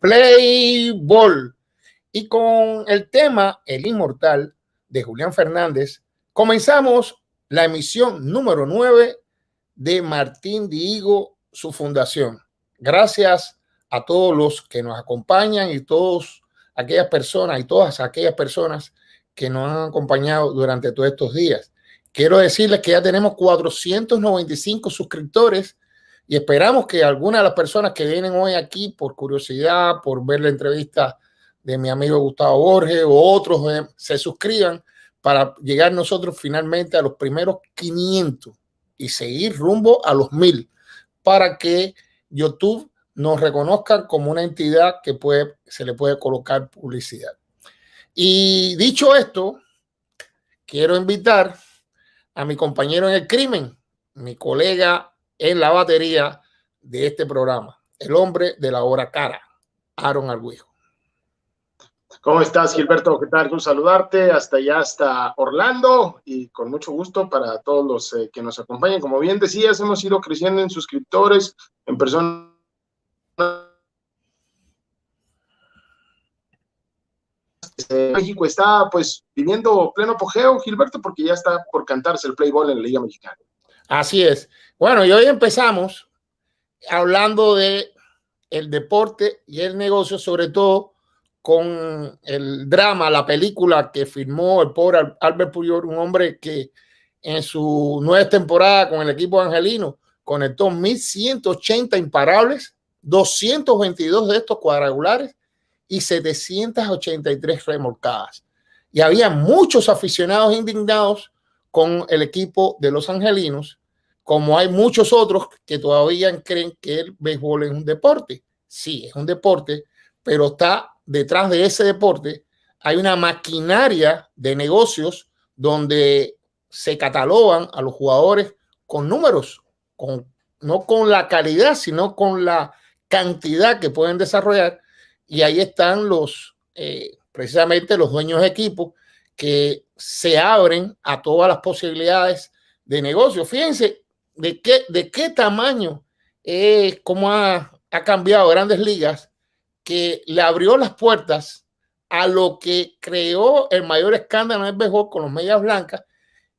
Play Ball. Y con el tema El Inmortal de Julián Fernández, comenzamos la emisión número 9 de Martín Dihigo, su fundación. Gracias a todos los que nos acompañan y todas aquellas personas que nos han acompañado durante todos estos días. Quiero decirles que ya tenemos 495 suscriptores y esperamos que algunas de las personas que vienen hoy aquí por curiosidad, por ver la entrevista de mi amigo Gustavo Borges o otros, se suscriban para llegar nosotros finalmente a los primeros 500 y seguir rumbo a los 1000 para que YouTube nos reconozca como una entidad que se le puede colocar publicidad. Y dicho esto, quiero invitar a mi compañero en el crimen, mi colega en la batería de este programa, el hombre de la hora cara, Aaron Argüijo. ¿Cómo estás, Gilberto? ¿Qué tal? Un saludarte hasta allá, hasta Orlando, y con mucho gusto para todos los que nos acompañan. Como bien decías, hemos ido creciendo en suscriptores, en personas. México está pues viviendo pleno apogeo, Gilberto, porque ya está por cantarse el Play Ball en la Liga Mexicana. Así es. Bueno, y hoy empezamos hablando de el deporte y el negocio, sobre todo con el drama, la película que firmó el pobre Albert Puyol, un hombre que en su 9 temporada con el equipo angelino conectó 1,180 imparables, 222 de estos cuadrangulares y 783 remolcadas. Y había muchos aficionados indignados con el equipo de los angelinos, como hay muchos otros que todavía creen que el béisbol es un deporte. Sí, es un deporte, pero está detrás de ese deporte hay una maquinaria de negocios donde se catalogan a los jugadores con números, no con la calidad, sino con la cantidad que pueden desarrollar. Y ahí están precisamente los dueños de equipos que se abren a todas las posibilidades de negocio. Fíjense de qué tamaño cómo ha cambiado Grandes Ligas, que le abrió las puertas a lo que creó el mayor escándalo en el béisbol con los Medias Blancas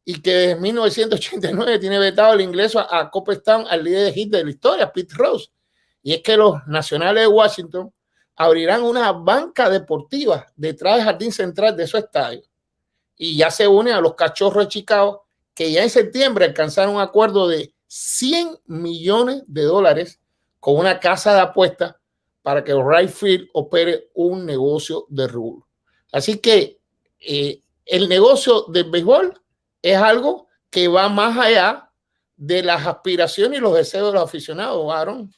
y que desde 1989 tiene vetado el ingreso a Cooperstown al líder de hit de la historia, Pete Rose. Y es que los Nacionales de Washington abrirán una banca deportiva detrás del jardín central de su estadio y ya se une a los Cachorros de Chicago, que ya en septiembre alcanzaron un acuerdo de $100 millones con una casa de apuestas para que Right Field opere un negocio de rubro. Así que el negocio del béisbol es algo que va más allá de las aspiraciones y los deseos de los aficionados, Aaron.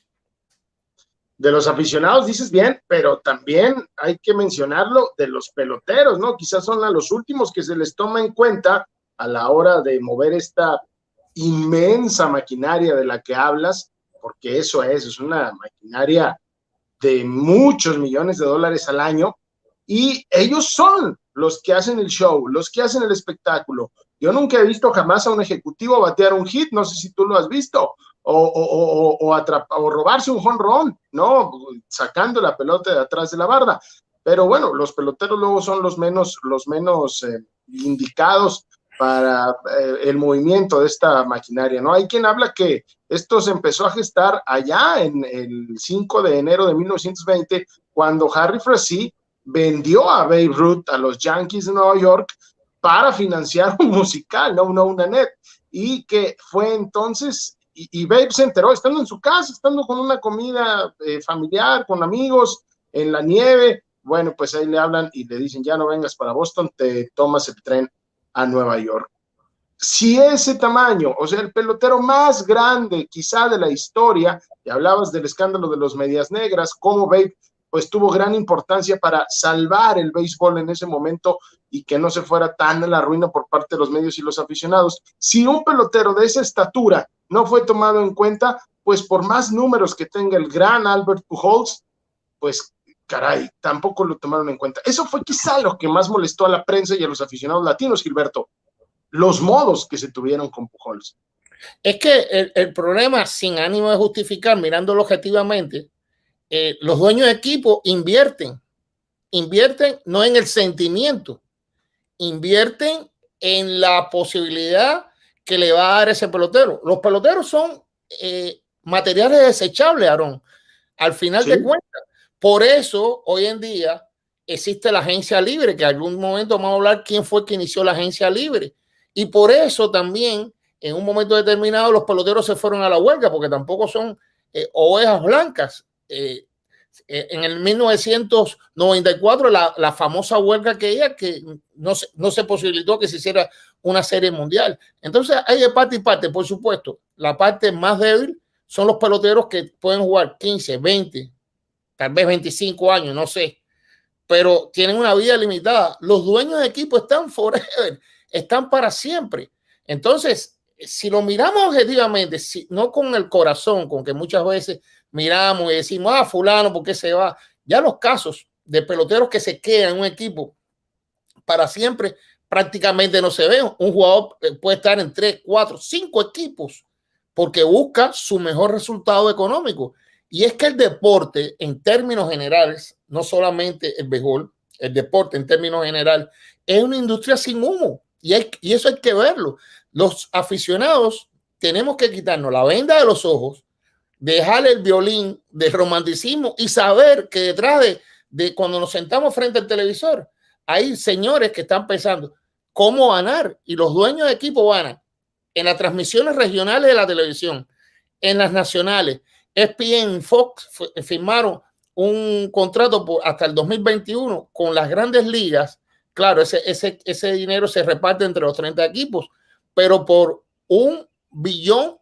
De los aficionados, dices bien, pero también hay que mencionarlo de los peloteros, ¿no? Quizás son a los últimos que se les toma en cuenta a la hora de mover esta inmensa maquinaria de la que hablas, porque eso es una maquinaria de muchos millones de dólares al año, y ellos son los que hacen el show, los que hacen el espectáculo. Yo nunca he visto jamás a un ejecutivo batear un hit, no sé si tú lo has visto, o robarse un jonrón, ¿no? Sacando la pelota de atrás de la barda. Pero bueno, los peloteros luego son los menos indicados para el movimiento de esta maquinaria, ¿no? Hay quien habla que esto se empezó a gestar allá en el 5 de enero de 1920, cuando Harry Frazee vendió a Babe Ruth a los Yankees de Nueva York para financiar un musical, no una net, y que fue entonces, y Babe se enteró estando en su casa, estando con una comida familiar, con amigos, en la nieve. Bueno, pues ahí le hablan y le dicen, ya no vengas para Boston, te tomas el tren a Nueva York. Si ese tamaño, o sea, el pelotero más grande quizá de la historia, y hablabas del escándalo de los Medias Negras, cómo Babe pues tuvo gran importancia para salvar el béisbol en ese momento y que no se fuera tan a la ruina por parte de los medios y los aficionados. Si un pelotero de esa estatura no fue tomado en cuenta, pues por más números que tenga el gran Albert Pujols, pues caray, tampoco lo tomaron en cuenta. Eso fue quizá lo que más molestó a la prensa y a los aficionados latinos, Gilberto, los modos que se tuvieron con Pujols. Es que el problema, sin ánimo de justificar, mirándolo objetivamente, los dueños de equipo invierten no en el sentimiento, invierten en la posibilidad que le va a dar ese pelotero. Los peloteros son materiales desechables, Aarón, al final de cuentas. Por eso, hoy en día, existe la agencia libre, que en algún momento vamos a hablar quién fue que inició la agencia libre. Y por eso también, en un momento determinado, los peloteros se fueron a la huelga, porque tampoco son ovejas blancas. En el 1994, la famosa huelga que no se posibilitó que se hiciera una serie mundial. Entonces hay de parte y parte. Por supuesto, la parte más débil son los peloteros que pueden jugar 15, 20, tal vez 25 años, no sé, pero tienen una vida limitada. Los dueños de equipo están forever, están para siempre. Entonces, si lo miramos objetivamente, no con el corazón, con que muchas veces miramos y decimos, fulano, ¿por qué se va? Ya los casos de peloteros que se quedan en un equipo para siempre prácticamente no se ven. Un jugador puede estar en 3, 4, 5 equipos porque busca su mejor resultado económico. Y es que el deporte, en términos generales, no solamente el béisbol, el deporte en términos generales, es una industria sin humo. Y eso hay que verlo. Los aficionados tenemos que quitarnos la venda de los ojos, dejar el violín del romanticismo y saber que detrás de cuando nos sentamos frente al televisor hay señores que están pensando cómo ganar, y los dueños de equipo ganan en las transmisiones regionales de la televisión, en las nacionales. ESPN, Fox firmaron un contrato hasta el 2021 con las grandes ligas. Claro, ese dinero se reparte entre los 30 equipos, pero por $1 billón.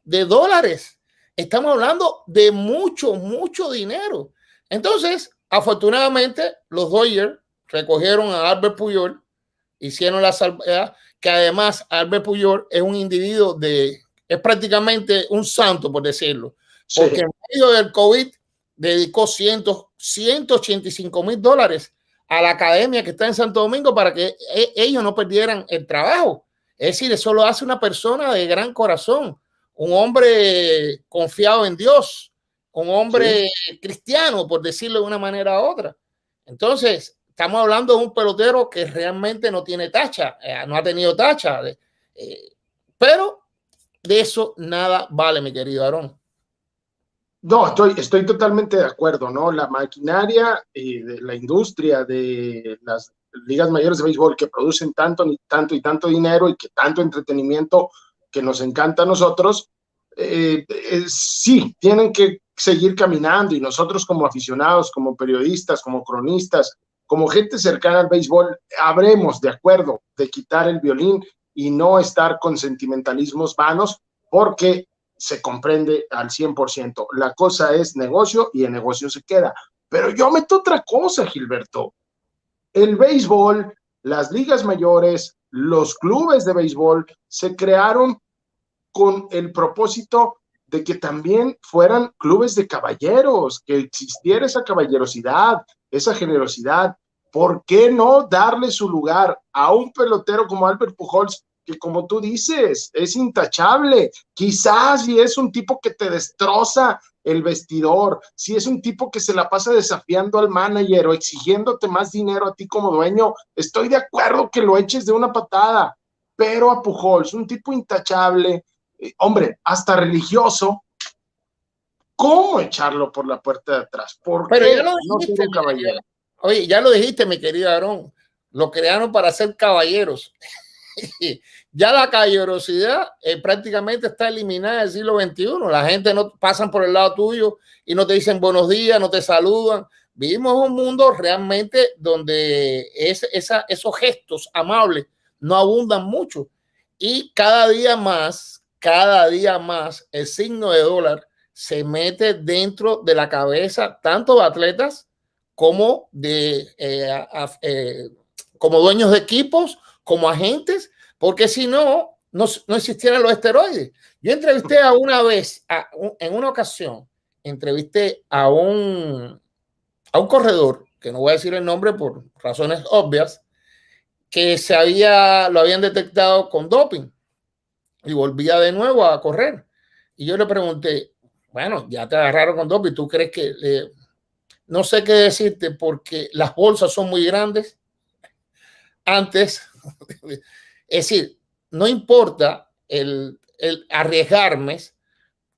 Estamos hablando de mucho, mucho dinero. Entonces, afortunadamente, los Dodgers recogieron a Albert Pujols, hicieron la salvedad, que además Albert Pujols es un individuo es prácticamente un santo, por decirlo, porque en medio del COVID dedicó $185,000 a la academia que está en Santo Domingo para que ellos no perdieran el trabajo. Es decir, eso lo hace una persona de gran corazón, un hombre confiado en Dios, un hombre cristiano, por decirlo de una manera u otra. Entonces, estamos hablando de un pelotero que realmente no tiene tacha, no ha tenido tacha, pero de eso nada vale, mi querido Aarón. No, estoy totalmente de acuerdo, ¿no? La maquinaria de la industria de las ligas mayores de béisbol que producen tanto y tanto dinero y que tanto entretenimiento que nos encanta a nosotros, sí, tienen que seguir caminando, y nosotros como aficionados, como periodistas, como cronistas, como gente cercana al béisbol, habremos de acuerdo de quitar el violín y no estar con sentimentalismos vanos, porque se comprende al 100%. La cosa es negocio y el negocio se queda. Pero yo meto otra cosa, Gilberto. El béisbol, las ligas mayores, los clubes de béisbol se crearon con el propósito de que también fueran clubes de caballeros, que existiera esa caballerosidad, esa generosidad. ¿Por qué no darle su lugar a un pelotero como Albert Pujols, que, como tú dices, es intachable? Quizás si es un tipo que te destroza el vestidor, si es un tipo que se la pasa desafiando al manager o exigiéndote más dinero a ti como dueño, estoy de acuerdo que lo eches de una patada. Pero a Pujols, un tipo intachable, hombre, hasta religioso, ¿cómo echarlo por la puerta de atrás? ¿Por Pero qué ya lo no dijiste, ser un caballero? Oye, ya lo dijiste, mi querido Aarón. Lo crearon para ser caballeros. Ya la caballerosidad prácticamente está eliminada del siglo XXI. La gente no pasan por el lado tuyo y no te dicen buenos días, no te saludan. Vivimos un mundo realmente donde esos gestos amables no abundan mucho. Y cada día más, el signo de dólar se mete dentro de la cabeza tanto de atletas como como dueños de equipos, como agentes, porque si no, no existieran los esteroides. Yo entrevisté en una ocasión, entrevisté a un corredor, que no voy a decir el nombre por razones obvias, que lo habían detectado con doping y volvía de nuevo a correr. Y yo le pregunté, bueno, ya te agarraron con doping, ¿tú crees que no sé qué decirte porque las bolsas son muy grandes. Antes, es decir, no importa el arriesgarme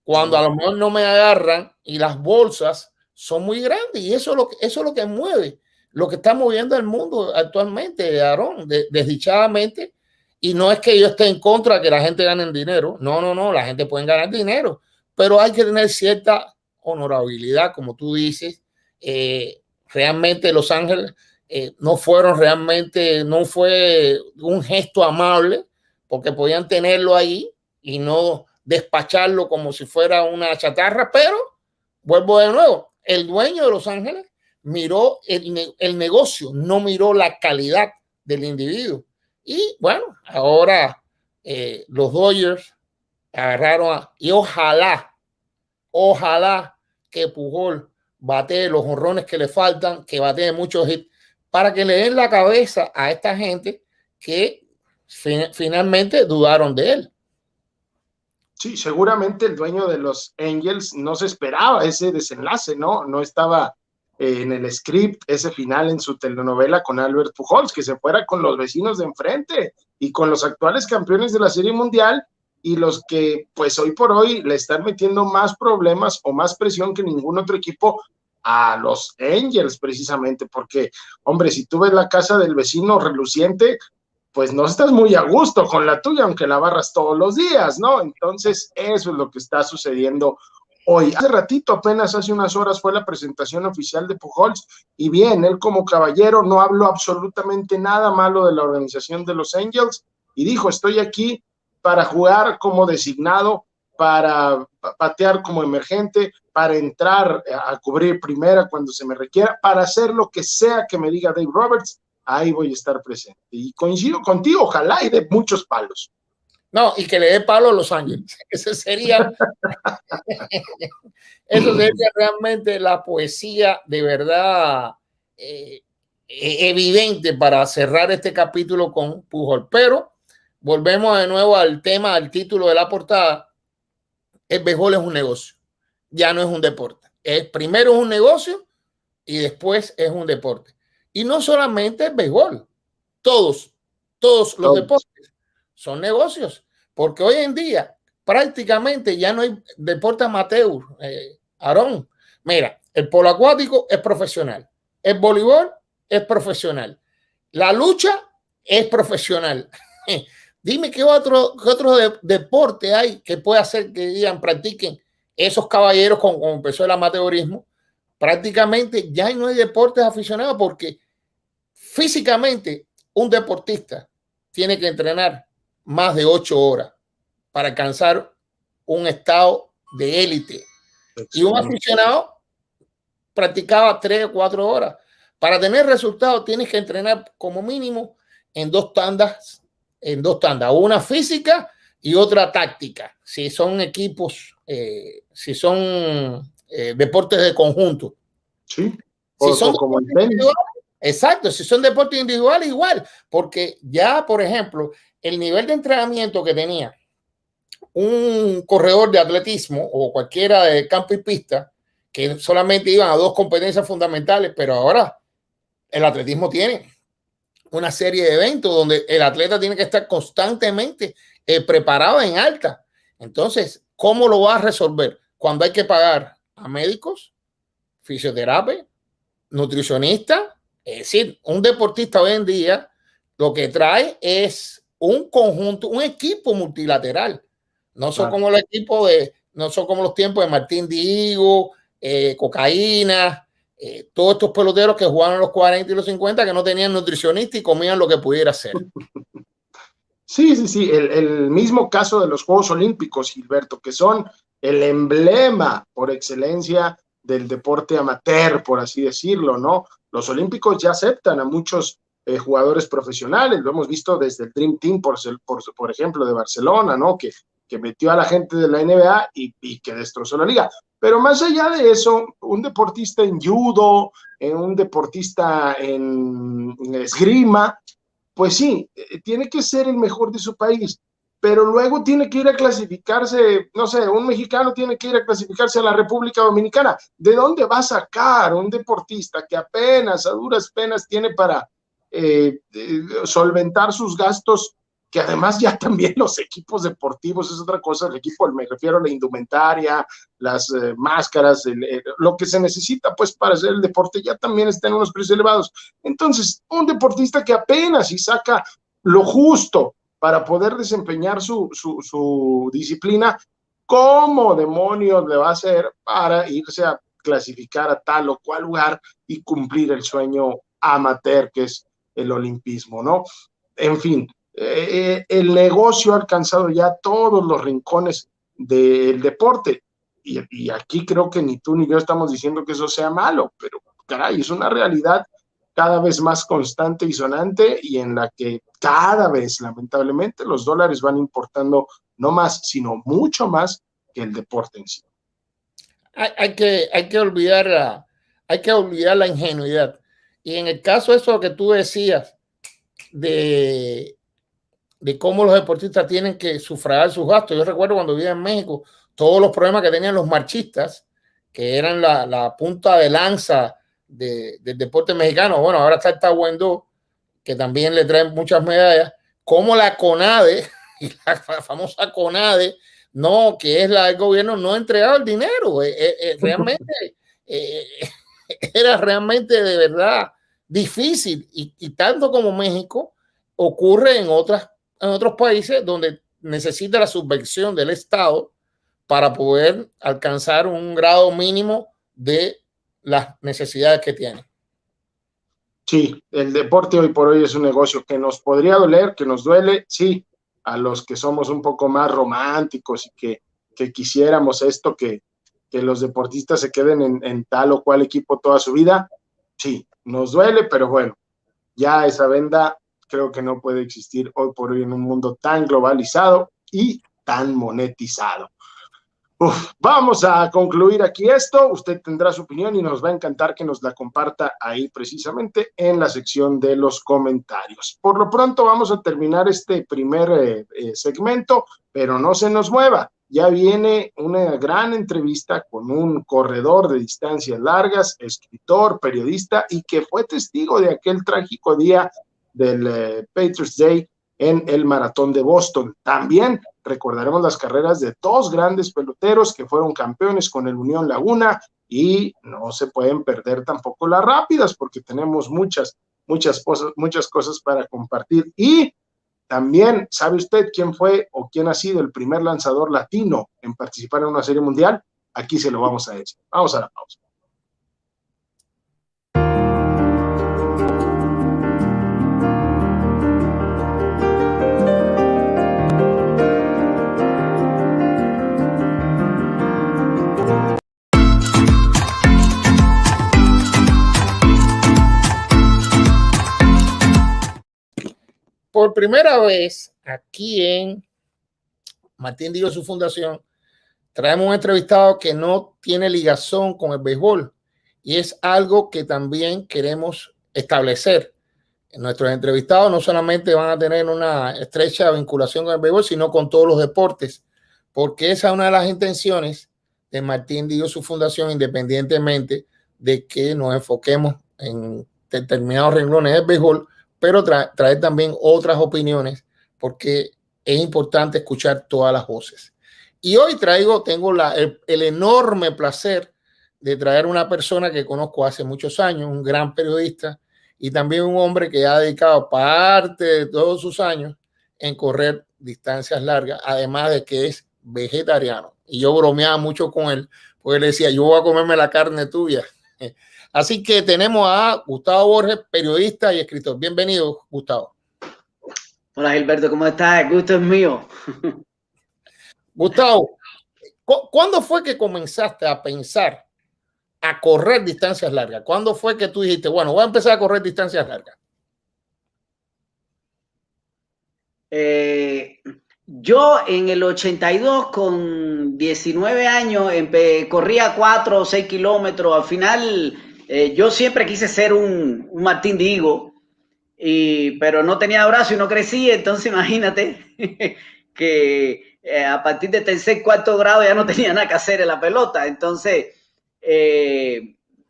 cuando a lo mejor no me agarran y las bolsas son muy grandes y eso es lo que mueve, lo que está moviendo el mundo actualmente, Aarón, desdichadamente. Y no es que yo esté en contra de que la gente gane dinero, no, la gente puede ganar dinero, pero hay que tener cierta honorabilidad, como tú dices. Realmente Los Ángeles no fueron realmente, no fue un gesto amable, porque podían tenerlo ahí y no despacharlo como si fuera una chatarra, pero vuelvo de nuevo, el dueño de Los Ángeles miró el negocio, no miró la calidad del individuo. Y bueno, ahora los Dodgers agarraron y ojalá que Pujol batee los jonrones que le faltan, que batee muchos hits, para que le den la cabeza a esta gente que finalmente dudaron de él. Sí, seguramente el dueño de los Angels no se esperaba ese desenlace, ¿no? No estaba en el script ese final en su telenovela con Albert Pujols, que se fuera con los vecinos de enfrente y con los actuales campeones de la Serie Mundial y los que pues hoy por hoy le están metiendo más problemas o más presión que ningún otro equipo a los Angels precisamente, porque hombre, si tú ves la casa del vecino reluciente, pues no estás muy a gusto con la tuya, aunque la barras todos los días, ¿no? Entonces, eso es lo que está sucediendo hoy. Hace ratito, apenas hace unas horas, fue la presentación oficial de Pujols, y bien, él como caballero no habló absolutamente nada malo de la organización de los Angels, y dijo, estoy aquí para jugar como designado, para patear como emergente, para entrar a cubrir primera cuando se me requiera, para hacer lo que sea que me diga Dave Roberts, ahí voy a estar presente. Y coincido contigo, ojalá y de muchos palos. No, y que le dé palo a Los Ángeles. Eso sería realmente la poesía de verdad evidente para cerrar este capítulo con Pujol. Pero volvemos de nuevo al tema, al título de la portada. El béisbol es un negocio, ya no es un deporte. Primero es un negocio y después es un deporte. Y no solamente el béisbol, todos los deportes son negocios, porque hoy en día prácticamente ya no hay deporte amateur. Aarón, mira, el polo acuático es profesional, el voleibol es profesional, la lucha es profesional. Dime qué otro deporte hay que pueda hacer que digan, practiquen esos caballeros como empezó el amateurismo. Prácticamente ya no hay deportes aficionados porque físicamente un deportista tiene que entrenar más de 8 horas para alcanzar un estado de élite. Y un aficionado practicaba 3 o 4 horas. Para tener resultados tienes que entrenar como mínimo en dos tandas, una física y otra táctica. Si son equipos, si son deportes de conjunto. Sí. Si son como el tenis. Exacto, si son deportes individuales, igual, porque ya, por ejemplo, el nivel de entrenamiento que tenía un corredor de atletismo o cualquiera de campo y pista, que solamente iban a 2 competencias fundamentales, pero ahora el atletismo tiene una serie de eventos donde el atleta tiene que estar constantemente preparado en alta. Entonces, ¿cómo lo va a resolver? Cuando hay que pagar a médicos, fisioterapia, nutricionista. Es decir, un deportista hoy en día lo que trae es un conjunto, un equipo multilateral. No son como los equipos no son como los tiempos de Martín Diego, Cocaína, todos estos peloteros que jugaban en los 40 y los 50 que no tenían nutricionista y comían lo que pudiera ser. Sí, el mismo caso de los Juegos Olímpicos, Gilberto, que son el emblema por excelencia del deporte amateur, por así decirlo, ¿no? Los olímpicos ya aceptan a muchos jugadores profesionales, lo hemos visto desde el Dream Team, por ejemplo, de Barcelona, ¿no? Que metió a la gente de la NBA y que destrozó la liga. Pero más allá de eso, un deportista en judo, un deportista en esgrima, pues sí, tiene que ser el mejor de su país. pero luego tiene que ir a clasificarse, no sé, un mexicano tiene que ir a clasificarse a la República Dominicana. ¿De dónde va a sacar un deportista que apenas, a duras penas, tiene para solventar sus gastos? Que además ya también los equipos deportivos es otra cosa, el equipo, me refiero a la indumentaria, las máscaras, lo que se necesita pues para hacer el deporte ya también está en unos precios elevados. Entonces, un deportista que apenas y saca lo justo para poder desempeñar su disciplina, ¿cómo demonios le va a hacer para irse a clasificar a tal o cual lugar y cumplir el sueño amateur que es el olimpismo, ¿no? En fin, el negocio ha alcanzado ya todos los rincones del deporte y aquí creo que ni tú ni yo estamos diciendo que eso sea malo, pero caray, es una realidad cada vez más constante y sonante y en la que cada vez, lamentablemente, los dólares van importando no más, sino mucho más que el deporte en sí. Hay que olvidar la ingenuidad. Y en el caso de eso que tú decías, de cómo los deportistas tienen que sufragar sus gastos. Yo recuerdo cuando vivía en México, todos los problemas que tenían los marchistas, que eran la punta de lanza del deporte mexicano. Bueno, ahora está el Taekwondo, que también le traen muchas medallas, como la CONADE, la famosa CONADE, no, que es la del gobierno, no ha entregado el dinero. Realmente era realmente de verdad difícil y tanto como México ocurre en otros países donde necesita la subvención del Estado para poder alcanzar un grado mínimo de las necesidades que tiene. Sí, el deporte hoy por hoy es un negocio que nos podría doler, que nos duele, sí, a los que somos un poco más románticos y que quisiéramos esto, que los deportistas se queden en tal o cual equipo toda su vida, sí, nos duele, pero bueno, ya esa venda creo que no puede existir hoy por hoy en un mundo tan globalizado y tan monetizado. Vamos a concluir aquí esto. Usted tendrá su opinión y nos va a encantar que nos la comparta ahí precisamente en la sección de los comentarios. Por lo pronto vamos a terminar este primer segmento, pero no se nos mueva. Ya viene una gran entrevista con un corredor de distancias largas, escritor, periodista y que fue testigo de aquel trágico día del Patriots Day en el Maratón de Boston. También recordaremos las carreras de dos grandes peloteros que fueron campeones con el Unión Laguna y no se pueden perder tampoco las rápidas porque tenemos muchas cosas para compartir. Y también, ¿sabe usted quién fue o quién ha sido el primer lanzador latino en participar en una serie mundial? Aquí se lo vamos a decir. Vamos a la pausa. Por primera vez aquí en Martín Digo Su Fundación, traemos un entrevistado que no tiene ligazón con el béisbol y es algo que también queremos establecer. Nuestros entrevistados no solamente van a tener una estrecha vinculación con el béisbol, sino con todos los deportes, porque esa es una de las intenciones de Martín Digo Su Fundación, independientemente de que nos enfoquemos en determinados renglones del béisbol, pero traer también otras opiniones, porque es importante escuchar todas las voces. Y hoy tengo el enorme placer de traer una persona que conozco hace muchos años, un gran periodista y también un hombre que ha dedicado parte de todos sus años en correr distancias largas, además de que es vegetariano. Y yo bromeaba mucho con él, porque le decía, yo voy a comerme la carne tuya. Así que tenemos a Gustavo Borges, periodista y escritor. Bienvenido, Gustavo. Hola, Gilberto, ¿cómo estás? El gusto es mío. Gustavo, ¿cuándo fue que comenzaste a pensar a correr distancias largas? ¿Cuándo fue que tú dijiste, bueno, voy a empezar a correr distancias largas? Yo en el 82 con 19 años corría 4 o 6 kilómetros. Al final yo siempre quise ser un Martín Digo, pero no tenía brazo y no crecí, entonces imagínate a partir de tercer, cuarto grado ya no tenía nada que hacer en la pelota. Entonces,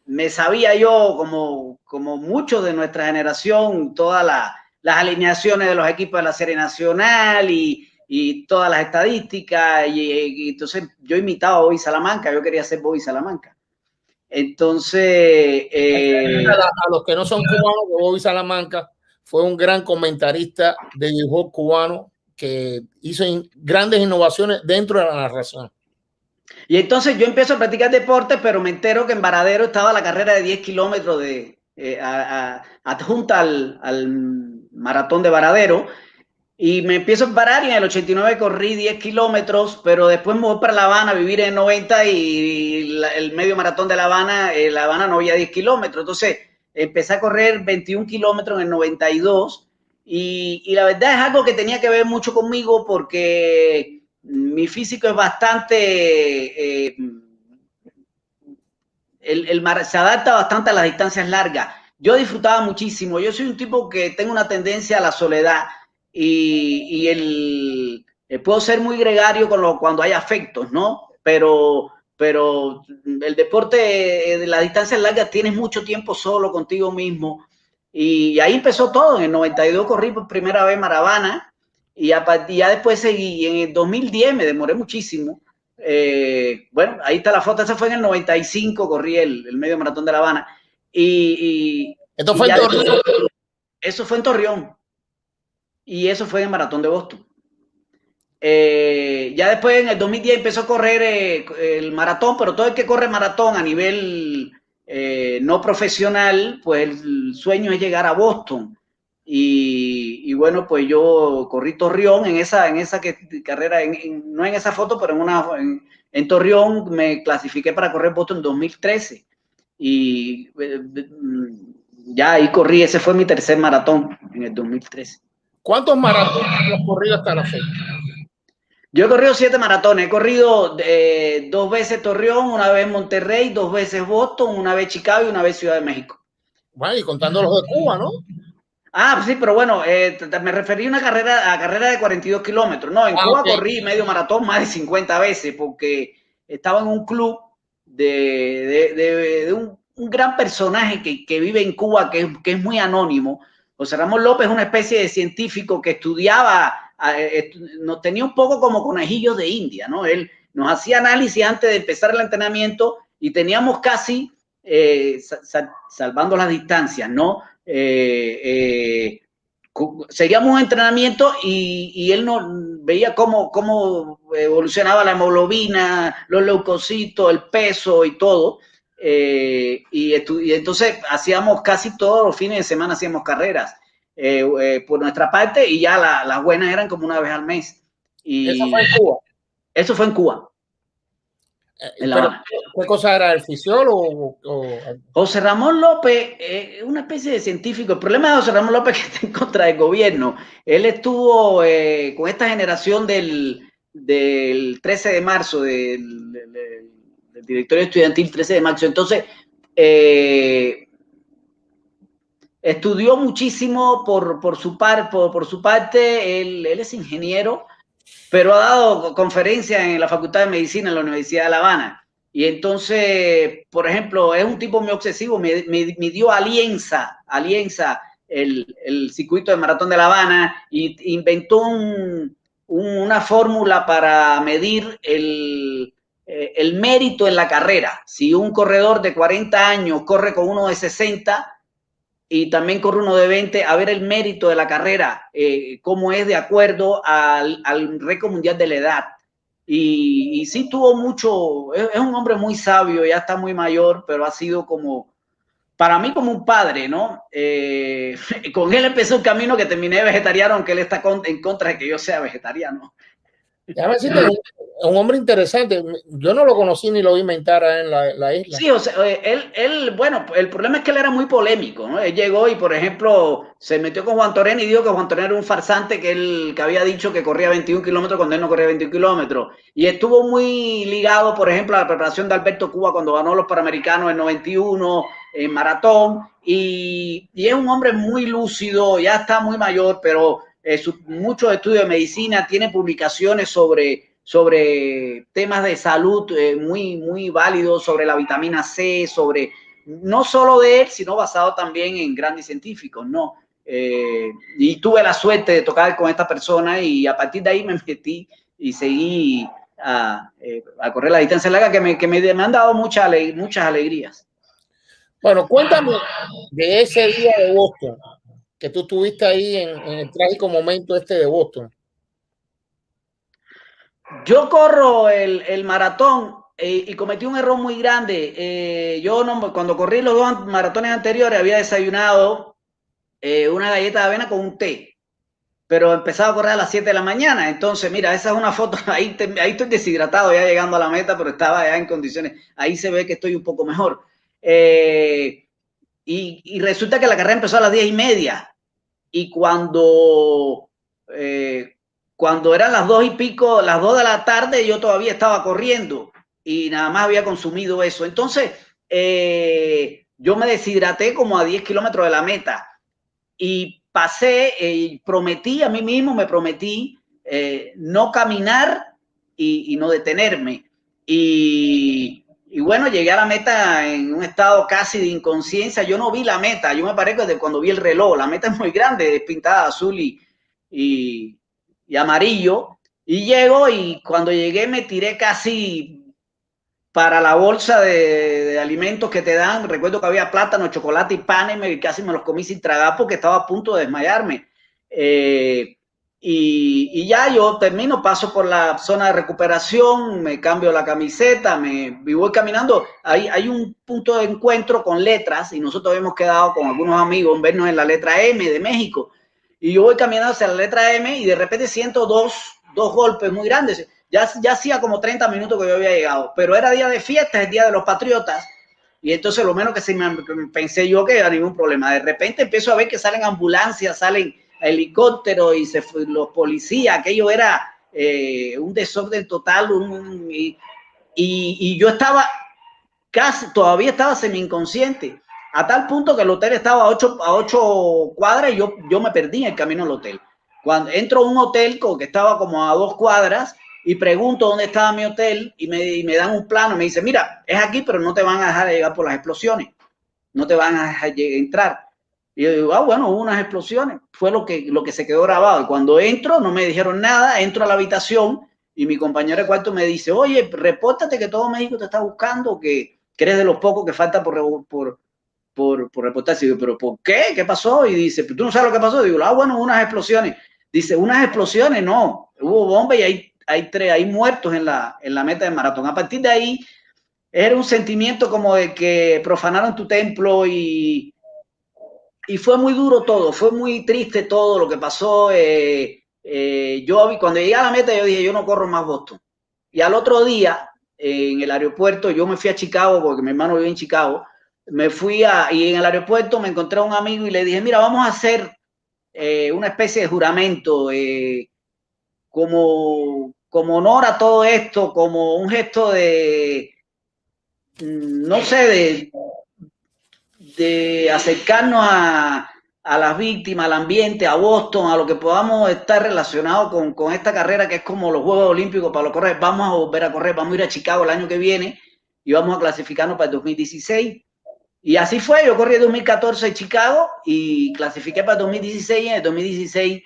me sabía yo, como muchos de nuestra generación, todas las alineaciones de los equipos de la Serie Nacional y todas las estadísticas. Y entonces yo imitaba a Bobby Salamanca, yo quería ser Bobby Salamanca. Entonces, a los que no son cubanos, Bobby Salamanca fue un gran comentarista de béisbol cubano que hizo grandes innovaciones dentro de la narración. Y entonces yo empiezo a practicar deporte, pero me entero que en Varadero estaba la carrera de 10 kilómetros adjunta al maratón de Varadero. Y me empiezo a parar y en el 89 corrí 10 kilómetros, pero después me voy para La Habana a vivir en el 90 y el medio maratón de La Habana no había 10 kilómetros. Entonces empecé a correr 21 kilómetros en el 92 y la verdad es algo que tenía que ver mucho conmigo porque mi físico es bastante... se adapta bastante a las distancias largas. Yo disfrutaba muchísimo. Yo soy un tipo que tengo una tendencia a la soledad. Puedo ser muy gregario cuando hay afectos, ¿no? Pero el deporte de las distancias largas tienes mucho tiempo solo contigo mismo. Y ahí empezó todo. En el 92 corrí por primera vez Maravana y ya después seguí. En el 2010 me demoré muchísimo. Bueno, ahí está la foto. Esa fue en el 95, corrí el medio maratón de La Habana. Esto fue en Torreón. Eso fue en Torreón. Y eso fue en el Maratón de Boston. Ya después, en el 2010, empezó a correr el maratón, pero todo el que corre maratón a nivel no profesional, pues el sueño es llegar a Boston. Y bueno, pues yo corrí Torreón en esa carrera, no en esa foto, pero en Torreón me clasifiqué para correr Boston en 2013. Y ya ahí corrí, ese fue mi tercer maratón en el 2013. ¿Cuántos maratones has corrido hasta la fecha? Yo he corrido 7 maratones. He corrido 2 veces Torreón, una vez Monterrey, 2 veces Boston, una vez Chicago y una vez Ciudad de México. Bueno, y contando los de Cuba, ¿no? Ah, sí, pero bueno, me referí a una carrera de 42 kilómetros. No, en Cuba okay. Corrí medio maratón más de 50 veces porque estaba en un club de un gran personaje que vive en Cuba, que es muy anónimo. José Ramón López es una especie de científico que estudiaba, nos tenía un poco como conejillos de India, ¿no? Él nos hacía análisis antes de empezar el entrenamiento y teníamos casi, salvando las distancias, ¿no? Seguíamos un entrenamiento y él nos veía cómo evolucionaba la hemoglobina, los leucocitos, el peso y todo. Y entonces hacíamos casi todos los fines de semana hacíamos carreras por nuestra parte y ya las buenas eran como una vez al mes. Y ¿eso fue en Cuba? Eso fue en Cuba. ¿Qué cosa era? ¿El fisiólogo? José Ramón López es una especie de científico. El problema de José Ramón López es que está en contra del gobierno. Él estuvo con esta generación del 13 de marzo, del directorio estudiantil 13 de marzo. Entonces, estudió muchísimo por su parte. Él es ingeniero, pero ha dado conferencias en la Facultad de Medicina en la Universidad de La Habana. Y entonces, por ejemplo, es un tipo muy obsesivo. Me dio Alianza, el circuito de maratón de La Habana, y inventó una fórmula para medir el mérito en la carrera. Si un corredor de 40 años corre con uno de 60 y también corre uno de 20, a ver el mérito de la carrera, cómo es de acuerdo al récord mundial de la edad. Y sí tuvo mucho, es un hombre muy sabio, ya está muy mayor, pero ha sido como, para mí como un padre, ¿no? Con él empezó un camino que terminé vegetariano, aunque él está en contra de que yo sea vegetariano. Ya decirte, un hombre interesante. Yo no lo conocí ni lo vi inventar en la isla. Sí, o sea, él, bueno, el problema es que él era muy polémico, ¿no? Él llegó y, por ejemplo, se metió con Juan Torén y dijo que Juan Torén era un farsante, que había dicho que corría 21 kilómetros cuando él no corría 21 kilómetros. Y estuvo muy ligado, por ejemplo, a la preparación de Alberto Cuba cuando ganó los Panamericanos en 91, en maratón. Y es un hombre muy lúcido, ya está muy mayor, pero muchos estudios de medicina, tiene publicaciones sobre temas de salud muy válidos, sobre la vitamina C, sobre no solo de él, sino basado también en grandes científicos, ¿no? Y tuve la suerte de tocar con esta persona y a partir de ahí me metí y seguí a correr la distancia larga que me han dado muchas alegrías. Bueno, cuéntame de ese día de Boston, que tú estuviste ahí en el trágico momento este de Boston. Yo corro el maratón y cometí un error muy grande. Cuando corrí los 2 maratones anteriores había desayunado una galleta de avena con un té, pero empezaba a correr a las 7 de la mañana. Entonces, mira, esa es una foto, ahí estoy deshidratado ya llegando a la meta, pero estaba ya en condiciones, ahí se ve que estoy un poco mejor. Y resulta que la carrera empezó a las 10:30 y cuando eran las 2 y pico, las 2 de la tarde, yo todavía estaba corriendo y nada más había consumido eso. Entonces, yo me deshidraté como a 10 kilómetros de la meta y pasé, prometí a mí mismo, me prometí no caminar y no detenerme. Y bueno, llegué a la meta en un estado casi de inconsciencia. Yo no vi la meta, yo me paré de cuando vi el reloj. La meta es muy grande, es pintada azul y amarillo. Y llego y cuando llegué me tiré casi para la bolsa de alimentos que te dan. Recuerdo que había plátano, chocolate y pan y casi me los comí sin tragar porque estaba a punto de desmayarme. Y ya yo termino, paso por la zona de recuperación, me cambio la camiseta, y voy caminando. Hay un punto de encuentro con letras y nosotros habíamos quedado con algunos amigos en vernos en la letra M de México. Y yo voy caminando hacia la letra M y de repente siento dos golpes muy grandes. Ya hacía como 30 minutos que yo había llegado, pero era día de fiesta, es día de los patriotas. Y entonces lo menos que pensé yo que era ningún problema. De repente empiezo a ver que salen ambulancias, salen helicópteros y los policías. Aquello era un desorden total. Y yo estaba todavía estaba semi-inconsciente, a tal punto que el hotel estaba a 8 cuadras y yo me perdí en el camino al hotel. Cuando entro a un hotel que estaba como a 2 cuadras y pregunto dónde estaba mi hotel y me dan un plano, me dice, mira, es aquí, pero no te van a dejar llegar por las explosiones, no te van a dejar entrar. Y yo digo, bueno, hubo unas explosiones, fue lo que se quedó grabado. Y cuando entro, no me dijeron nada, entro a la habitación y mi compañero de cuarto me dice, oye, repórtate que todo México te está buscando, que eres de los pocos que falta por reportarse. Y digo, ¿pero por qué? ¿Qué pasó? Y dice, ¿tú no sabes lo que pasó? Y digo, bueno, unas explosiones. Dice, unas explosiones, no, hubo bombas y hay muertos en la meta del maratón. A partir de ahí, era un sentimiento como de que profanaron tu templo y fue muy duro todo, fue muy triste todo lo que pasó. Cuando llegué a la meta, yo dije, yo no corro más Boston. Y al otro día, en el aeropuerto, yo me fui a Chicago, porque mi hermano vive en Chicago, y en el aeropuerto me encontré a un amigo y le dije, mira, vamos a hacer una especie de juramento, como honor a todo esto, como un gesto de, no sé, de acercarnos a las víctimas, al ambiente, a Boston, a lo que podamos estar relacionados con esta carrera que es como los Juegos Olímpicos para los corredores. Vamos a volver a correr, vamos a ir a Chicago el año que viene y vamos a clasificarnos para el 2016. Y así fue, yo corrí el 2014 en Chicago y clasifiqué para el 2016 y en el 2016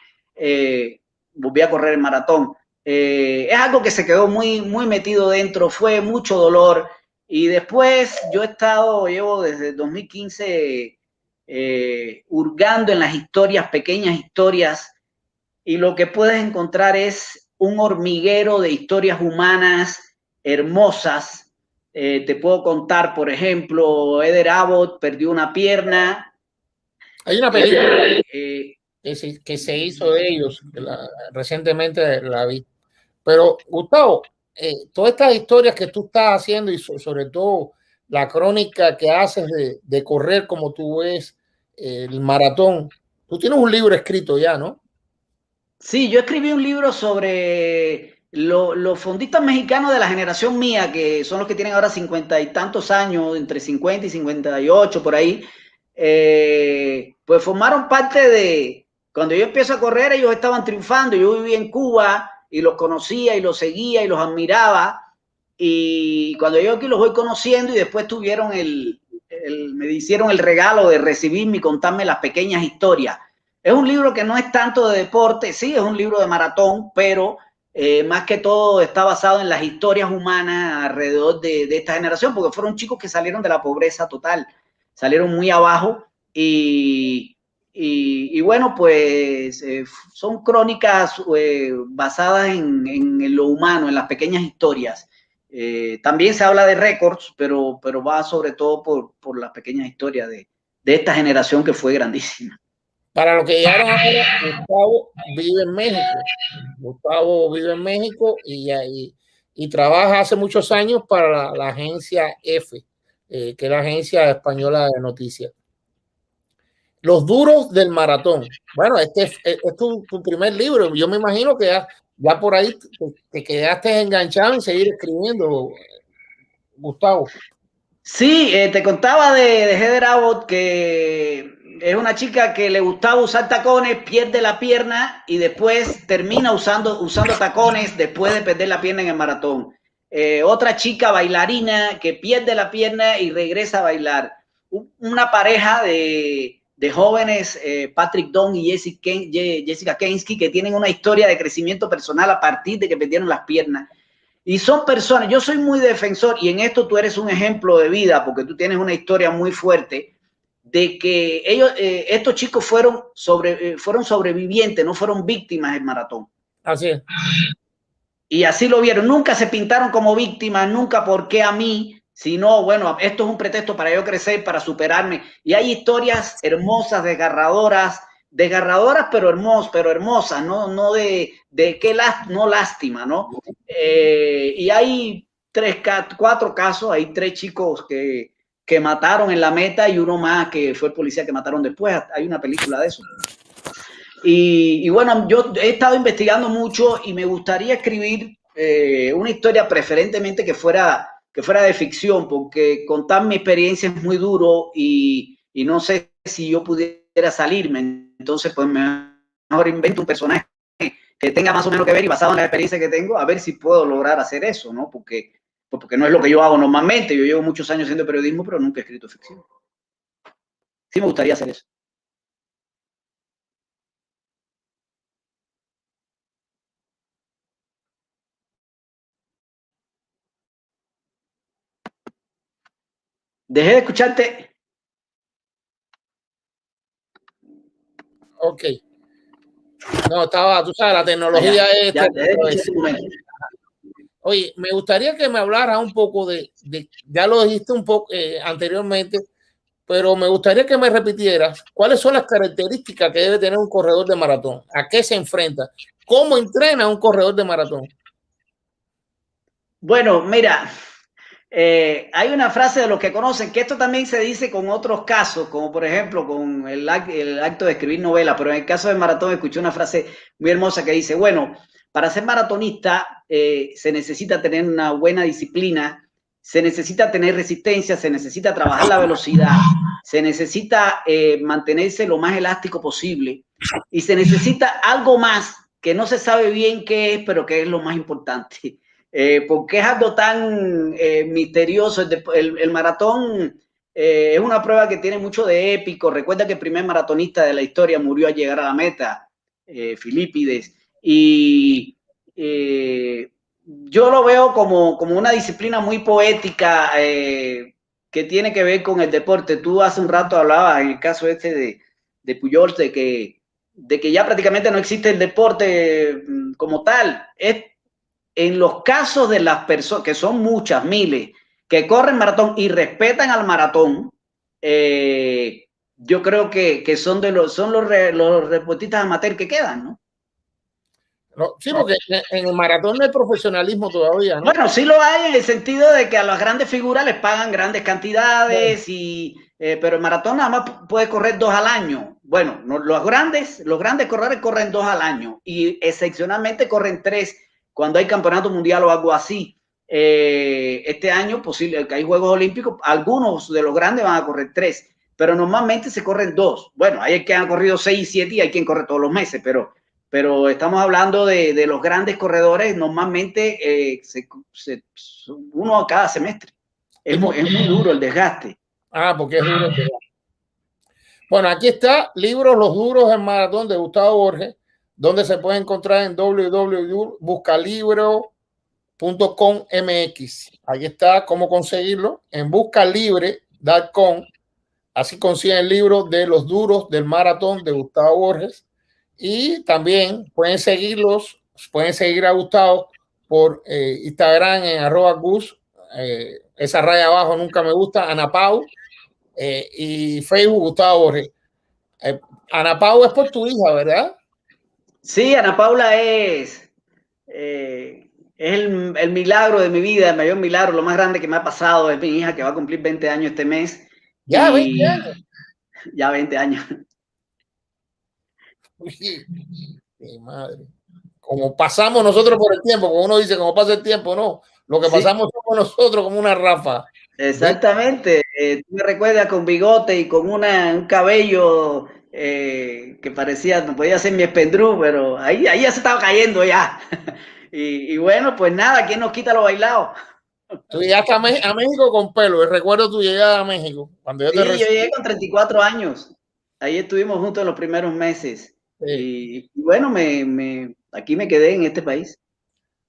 volví a correr el maratón. Es algo que se quedó muy metido dentro, fue mucho dolor. Y después llevo desde el 2015 hurgando en las historias, pequeñas historias, y lo que puedes encontrar es un hormiguero de historias humanas hermosas. Te puedo contar, por ejemplo, Eder Abbott perdió una pierna. Hay una película que se hizo de ellos, recientemente la vi. Pero, Gustavo, todas estas historias que tú estás haciendo y sobre todo la crónica que haces de correr como tú ves el maratón, tú tienes un libro escrito ya, ¿no? Sí, yo escribí un libro sobre los fondistas mexicanos de la generación mía, que son los que tienen ahora 50 y tantos años, entre 50 y 58 por ahí, pues formaron parte Cuando yo empiezo a correr, ellos estaban triunfando. Yo vivía en Cuba y los conocía y los seguía y los admiraba. Y cuando yo aquí los voy conociendo y después tuvieron me hicieron el regalo de recibirme y contarme las pequeñas historias. Es un libro que no es tanto de deporte, sí, es un libro de maratón, pero más que todo está basado en las historias humanas alrededor de esta generación, porque fueron chicos que salieron de la pobreza total, salieron muy abajo y bueno, pues son crónicas basadas en lo humano, en las pequeñas historias. También se habla de récords, pero va sobre todo por las pequeñas historias de esta generación que fue grandísima. Para lo que llegaron ahora, Gustavo vive en México. Gustavo vive en México y trabaja hace muchos años para la agencia EFE, que es la agencia española de noticias. Los duros del maratón. Bueno, este es tu primer libro. Yo me imagino que ya por ahí te quedaste enganchado en seguir escribiendo, Gustavo. Sí, te contaba de Heather Abbott, que es una chica que le gustaba usar tacones, pierde la pierna y después termina usando tacones después de perder la pierna en el maratón. Otra chica bailarina que pierde la pierna y regresa a bailar. Una pareja de jóvenes, Patrick Dunn y Jessica Kensky, que tienen una historia de crecimiento personal a partir de que perdieron las piernas. Y son personas, yo soy muy defensor y en esto tú eres un ejemplo de vida porque tú tienes una historia muy fuerte de que estos chicos fueron sobrevivientes, no fueron víctimas del maratón. Así es. Y así lo vieron, nunca se pintaron como víctimas, nunca por qué a mí, sino, bueno, esto es un pretexto para yo crecer, para superarme. Y hay historias hermosas, desgarradoras, pero hermosas, no de qué no lástima, ¿no? Y hay 4 casos, hay 3 chicos que mataron en la meta y uno más que fue el policía que mataron después. Hay una película de eso. Y bueno, yo he estado investigando mucho y me gustaría escribir una historia preferentemente que fuera de ficción, porque contar mi experiencia es muy duro y no sé si yo pudiera salirme. Entonces, pues mejor invento un personaje que tenga más o menos que ver y basado en la experiencia que tengo, a ver si puedo lograr hacer eso, ¿no? Porque no es lo que yo hago normalmente. Yo llevo muchos años haciendo periodismo, pero nunca he escrito ficción. Sí me gustaría hacer eso. Dejé de escucharte. Ok. No, tú sabes, la tecnología Oye, me gustaría que me hablara un poco ya lo dijiste un poco anteriormente, pero me gustaría que me repitieras cuáles son las características que debe tener un corredor de maratón, a qué se enfrenta, cómo entrena un corredor de maratón. Bueno, mira, hay una frase de los que conocen, que esto también se dice con otros casos, como por ejemplo con el acto de escribir novela, pero en el caso del maratón escuché una frase muy hermosa que dice, bueno, para ser maratonista se necesita tener una buena disciplina, se necesita tener resistencia, se necesita trabajar la velocidad, se necesita mantenerse lo más elástico posible y se necesita algo más que no se sabe bien qué es, pero que es lo más importante. Porque es algo tan misterioso. El maratón es una prueba que tiene mucho de épico. Recuerda que el primer maratonista de la historia murió al llegar a la meta, Filipides. Y yo lo veo como una disciplina muy poética que tiene que ver con el deporte. Tú hace un rato hablabas en el caso de Pujol de que ya prácticamente no existe el deporte como tal. En los casos de las personas, que son muchas, miles, que corren maratón y respetan al maratón, yo creo que son los deportistas amateur que quedan, ¿no? No, sí, porque en el maratón no hay profesionalismo todavía, ¿no? Bueno, sí lo hay en el sentido de que a las grandes figuras les pagan grandes cantidades, pero el maratón nada más puede correr 2 al año. Bueno, los grandes corredores corren 2 al año y excepcionalmente corren 3 cuando hay campeonato mundial o algo así. Este año, posible que hay Juegos Olímpicos, algunos de los grandes van a correr 3. pero normalmente se corren 2. Bueno, hay que han corrido 6 y 7 y hay quien corre todos los meses, pero estamos hablando de los grandes corredores, normalmente uno a cada semestre. Es muy duro el desgaste. Ah, porque es duro el desgaste. Bueno, aquí está, libros Los Duros en Maratón de Gustavo Borges, donde se puede encontrar en www.buscalibro.com.mx. Aquí está cómo conseguirlo en buscalibre.com. Así consiguen el libro de Los Duros del Maratón de Gustavo Borges. Y también pueden seguir a Gustavo por Instagram en @Gus, esa raya abajo nunca me gusta, Ana Pau, y Facebook Gustavo Borges. Ana Pau es por tu hija, ¿verdad? Sí, Ana Paula es el milagro de mi vida, el mayor milagro, lo más grande que me ha pasado es mi hija que va a cumplir 20 años este mes. Ya, 20 años. Ya 20 años. Uy, mi madre. Como pasamos nosotros por el tiempo, como uno dice, como pasa el tiempo, no. Lo que pasamos somos nosotros como una ráfaga. Exactamente. Tú me recuerdas con bigote y con un cabello que parecía, no podía ser mi espendrú, pero ahí ya se estaba cayendo ya. Y bueno, pues nada, ¿quién nos quita lo bailado? Tú llegaste a México con pelo. Recuerdo tu llegada a México. Cuando yo yo llegué con 34 años. Ahí estuvimos juntos en los primeros meses. Sí. Y bueno, aquí me quedé en este país.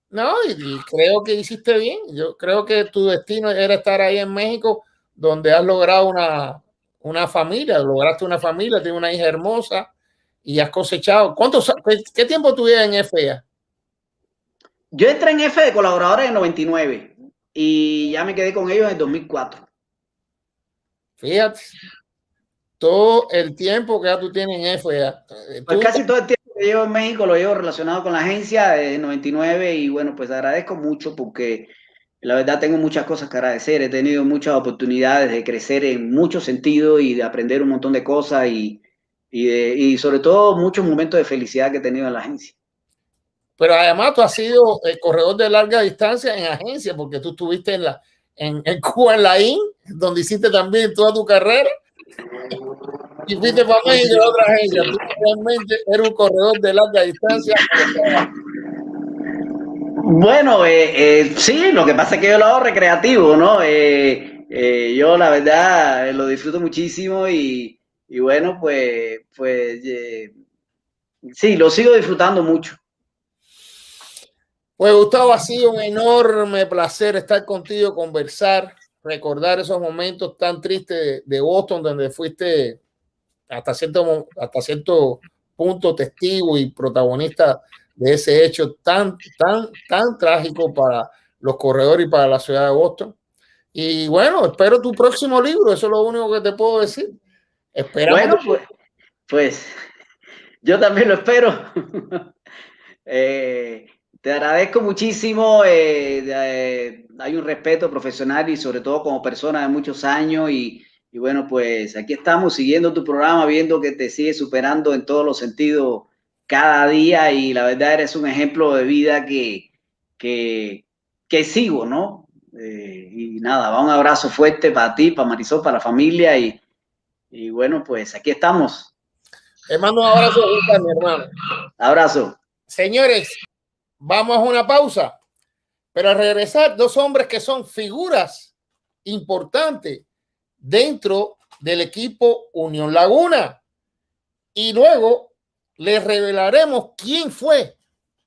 No, y creo que hiciste bien. Yo creo que tu destino era estar ahí en México, donde has logrado una familia, lograste una familia, tienes una hija hermosa y has cosechado. ¿Qué tiempo tuviste en FEA? Yo entré en F de colaboradora en 99 y ya me quedé con ellos en 2004. Fíjate, todo el tiempo que ya tú tienes en FEA. Pues casi todo el tiempo que llevo en México lo llevo relacionado con la agencia de 99 y bueno, pues agradezco mucho porque la verdad tengo muchas cosas que agradecer. He tenido muchas oportunidades de crecer en muchos sentidos y de aprender un montón de cosas y sobre todo muchos momentos de felicidad que he tenido en la agencia. Pero además tú has sido el corredor de larga distancia en agencia, porque tú estuviste en Cuba, en la IN, donde hiciste también toda tu carrera. Y fuiste para México de otra agencia. Tú realmente eres un corredor de larga distancia. Bueno, sí, lo que pasa es que yo lo hago recreativo, ¿no? Yo la verdad lo disfruto muchísimo y bueno, pues sí, lo sigo disfrutando mucho. Pues Gustavo, ha sido un enorme placer estar contigo, conversar, recordar esos momentos tan tristes de Boston, donde fuiste hasta cierto punto testigo y protagonista de ese hecho tan trágico para los corredores y para la ciudad de Boston. Y bueno, espero tu próximo libro, eso es lo único que te puedo decir. Esperamos. Bueno, pues yo también lo espero. Te agradezco muchísimo. Hay un respeto profesional y sobre todo como persona de muchos años y bueno, pues aquí estamos siguiendo tu programa, viendo que te sigues superando en todos los sentidos cada día y la verdad eres un ejemplo de vida que sigo, ¿no? Y nada, va un abrazo fuerte para ti, para Marisol, para la familia y bueno, pues aquí estamos. Te mando un abrazo, mi hermano. Abrazo. Señores, vamos a una pausa, pero al regresar, dos hombres que son figuras importantes dentro del equipo Unión Laguna. Y luego les revelaremos quién fue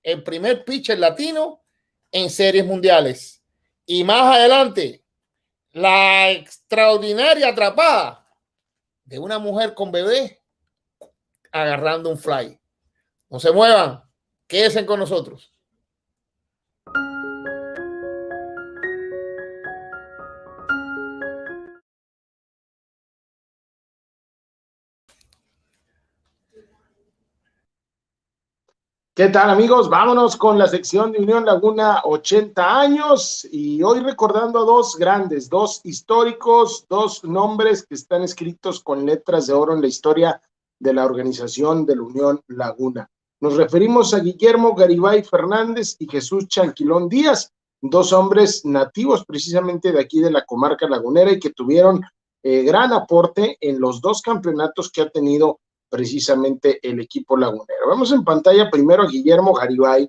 el primer pitcher latino en series mundiales. Y más adelante, la extraordinaria atrapada de una mujer con bebé agarrando un fly. No se muevan, quédense con nosotros. ¿Qué tal, amigos? Vámonos con la sección de Unión Laguna 80 años y hoy recordando a dos grandes, dos históricos, dos nombres que están escritos con letras de oro en la historia de la organización de la Unión Laguna. Nos referimos a Guillermo Garibay Fernández y Jesús Chanquilón Díaz, dos hombres nativos precisamente de aquí de la comarca lagunera y que tuvieron gran aporte en los dos campeonatos que ha tenido precisamente el equipo lagunero. Vemos en pantalla primero a Guillermo Garibay,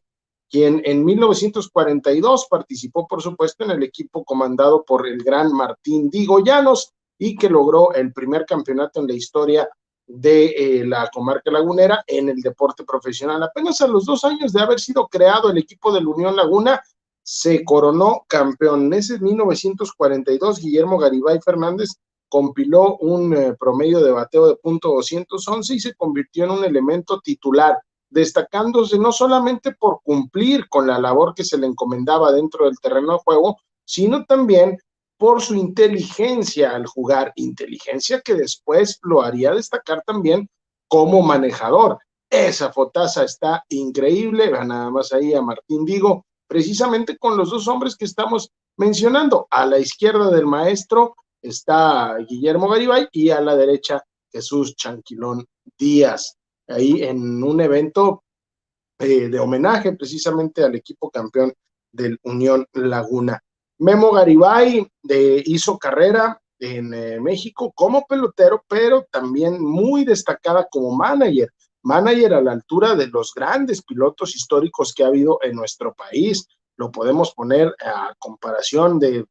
quien en 1942 participó, por supuesto, en el equipo comandado por el gran Martín Digo Llanos y que logró el primer campeonato en la historia de la comarca lagunera en el deporte profesional. Apenas a los 2 años de haber sido creado el equipo del Unión Laguna, se coronó campeón. En ese 1942, Guillermo Garibay Fernández compiló un promedio de bateo de .211 y se convirtió en un elemento titular, destacándose no solamente por cumplir con la labor que se le encomendaba dentro del terreno de juego, sino también por su inteligencia al jugar, inteligencia que después lo haría destacar también como manejador. Esa fotaza está increíble, vean nada más ahí a Martín Digo, precisamente con los dos hombres que estamos mencionando. A la izquierda del maestro está Guillermo Garibay y a la derecha Jesús Chanquilón Díaz, ahí en un evento de homenaje precisamente al equipo campeón del Unión Laguna. Memo Garibay hizo carrera en México como pelotero, pero también muy destacada como manager a la altura de los grandes pilotos históricos que ha habido en nuestro país. Lo podemos poner a comparación de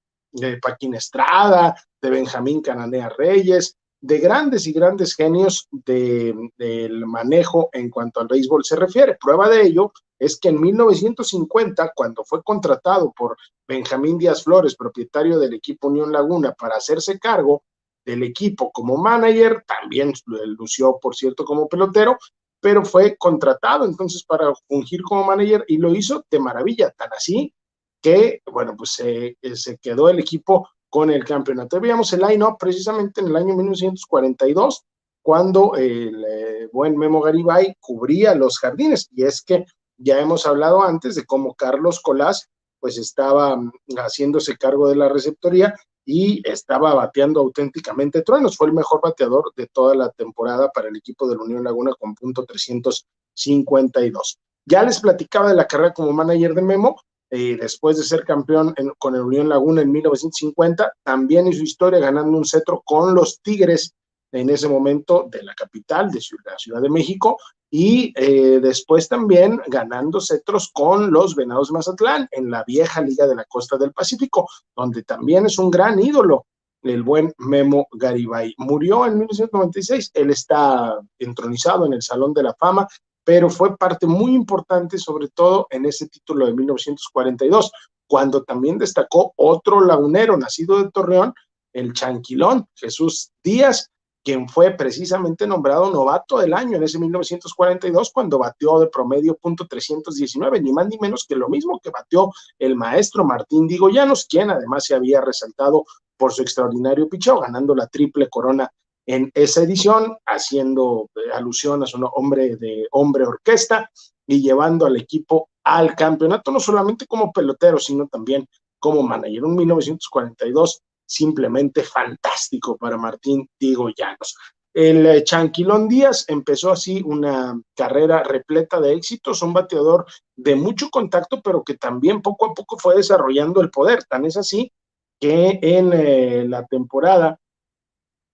Paquín Estrada, de Benjamín Cananea Reyes, de grandes y grandes genios del manejo en cuanto al béisbol se refiere. Prueba de ello es que en 1950, cuando fue contratado por Benjamín Díaz Flores, propietario del equipo Unión Laguna, para hacerse cargo del equipo como manager, también lució, por cierto, como pelotero, pero fue contratado entonces para fungir como manager y lo hizo de maravilla, tan así que, bueno, pues se quedó el equipo con el campeonato. Veíamos el line-up precisamente en el año 1942, cuando el buen Memo Garibay cubría los jardines, y es que ya hemos hablado antes de cómo Carlos Colás pues estaba haciéndose cargo de la receptoría y estaba bateando auténticamente truenos. Fue el mejor bateador de toda la temporada para el equipo de la Unión Laguna con .352. Ya les platicaba de la carrera como manager de Memo. Después de ser campeón con el Unión Laguna en 1950, también hizo historia ganando un cetro con los Tigres en ese momento de la capital, de la Ciudad de México, y después también ganando cetros con los Venados de Mazatlán en la vieja Liga de la Costa del Pacífico, donde también es un gran ídolo el buen Memo Garibay. Murió en 1996, él está entronizado en el Salón de la Fama, pero fue parte muy importante, sobre todo en ese título de 1942, cuando también destacó otro lagunero nacido de Torreón, el Chanquilón, Jesús Díaz, quien fue precisamente nombrado novato del año en ese 1942, cuando batió de promedio .319, ni más ni menos que lo mismo que batió el maestro Martín Digo Llanos, quien además se había resaltado por su extraordinario picheo, ganando la triple corona en esa edición, haciendo alusión a su nombre de hombre orquesta y llevando al equipo al campeonato, no solamente como pelotero, sino también como manager. Un 1942 simplemente fantástico para Martín Digo Llanos. El Chanquilón Díaz empezó así una carrera repleta de éxitos, un bateador de mucho contacto, pero que también poco a poco fue desarrollando el poder. Tan es así que en la temporada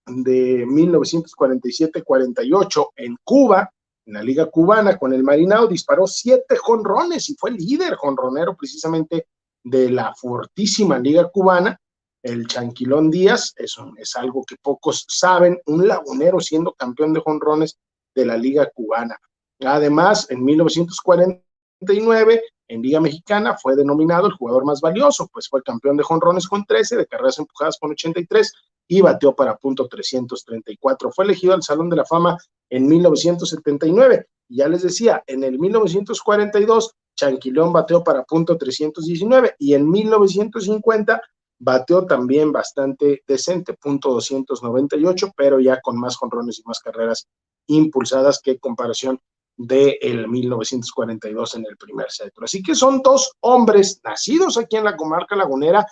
de 1947-48 en Cuba, en la Liga Cubana con el Marinao, disparó 7 jonrones y fue líder jonronero precisamente de la fortísima Liga Cubana. El Chanquilón Díaz, eso es algo que pocos saben, un lagunero siendo campeón de jonrones de la Liga Cubana. Además, en 1949, en Liga Mexicana, fue denominado el jugador más valioso, pues fue campeón de jonrones con 13, de carreras empujadas con 83 y bateó para .334. Fue elegido al Salón de la Fama en 1979. Y ya les decía, en el 1942, Chanquilón bateó para .319 y en 1950 bateó también bastante decente, .298, pero ya con más jonrones y más carreras impulsadas que en comparación del 1942 en el primer cetro. Así que son dos hombres nacidos aquí en la comarca lagunera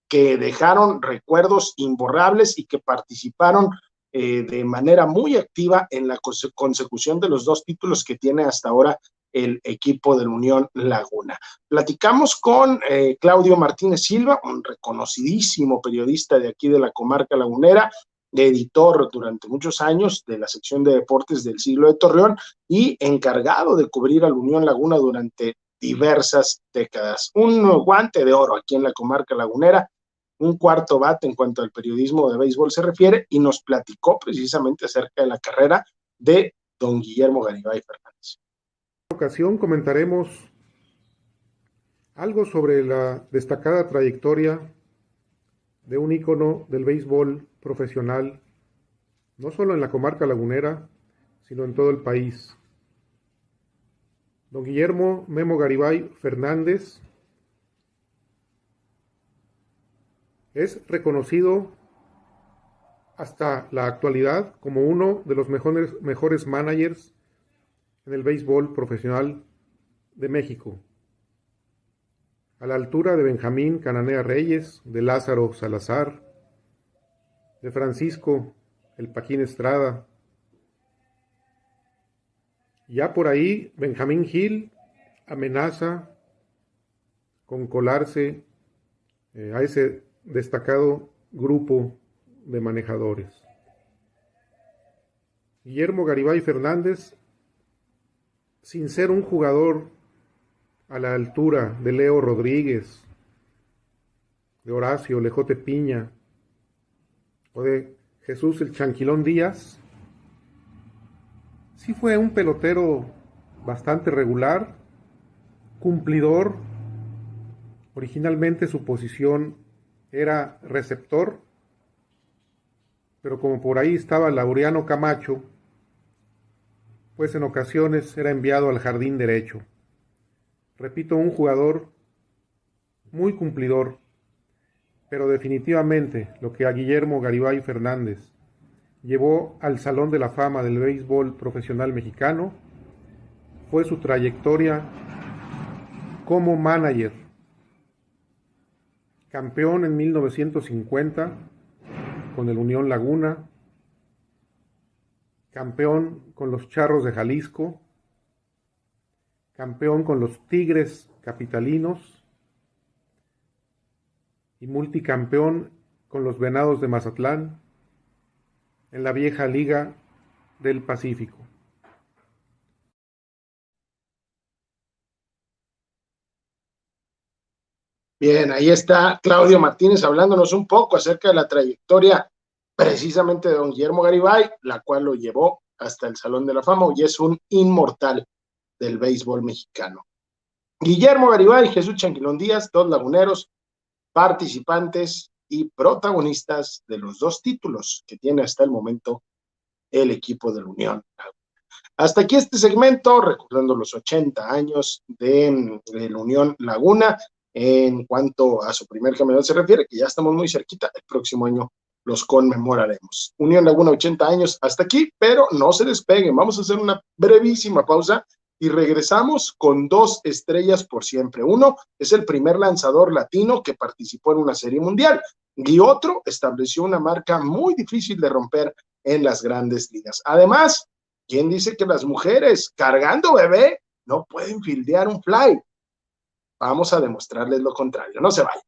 que dejaron recuerdos imborrables y que participaron de manera muy activa en la consecución de los 2 títulos que tiene hasta ahora el equipo del Unión Laguna. Platicamos con Claudio Martínez Silva, un reconocidísimo periodista de aquí de la comarca lagunera, editor durante muchos años de la sección de deportes del Siglo de Torreón y encargado de cubrir al Unión Laguna durante diversas décadas. Un guante de oro aquí en la comarca lagunera, un cuarto bate en cuanto al periodismo de béisbol se refiere, y nos platicó precisamente acerca de la carrera de don Guillermo Garibay Fernández. En esta ocasión comentaremos algo sobre la destacada trayectoria de un ícono del béisbol profesional, no solo en la comarca lagunera, sino en todo el país. Don Guillermo Memo Garibay Fernández es reconocido hasta la actualidad como uno de los mejores managers en el béisbol profesional de México, a la altura de Benjamín Cananea Reyes, de Lázaro Salazar, de Francisco El Paquín Estrada. Ya por ahí Benjamín Gil amenaza con colarse a ese destacado grupo de manejadores. Guillermo Garibay Fernández, sin ser un jugador a la altura de Leo Rodríguez, de Horacio Lejote Piña o de Jesús el Chanquilón Díaz, sí fue un pelotero bastante regular, cumplidor. Originalmente su posición era receptor, pero como por ahí estaba Laureano Camacho, pues en ocasiones era enviado al jardín derecho. Repito, un jugador muy cumplidor, pero definitivamente lo que a Guillermo Garibay Fernández llevó al Salón de la Fama del béisbol profesional mexicano fue su trayectoria como manager. Campeón en 1950 con el Unión Laguna, campeón con los Charros de Jalisco, campeón con los Tigres Capitalinos y multicampeón con los Venados de Mazatlán en la vieja Liga del Pacífico. Bien, ahí está Claudio Martínez hablándonos un poco acerca de la trayectoria precisamente de don Guillermo Garibay, la cual lo llevó hasta el Salón de la Fama y es un inmortal del béisbol mexicano. Guillermo Garibay, Jesús Chanquilón Díaz, dos laguneros, participantes y protagonistas de los dos títulos que tiene hasta el momento el equipo de la Unión. Hasta aquí este segmento, recordando los 80 años de la Unión Laguna. En cuanto a su primer campeonato se refiere, que ya estamos muy cerquita, el próximo año los conmemoraremos. Unión Laguna, 80 años, hasta aquí, pero no se despeguen, vamos a hacer una brevísima pausa y regresamos con dos estrellas por siempre. Uno es el primer lanzador latino que participó en una serie mundial y otro estableció una marca muy difícil de romper en las grandes ligas. Además, ¿quién dice que las mujeres cargando bebé no pueden fildear un fly? Vamos a demostrarles lo contrario. No se vayan.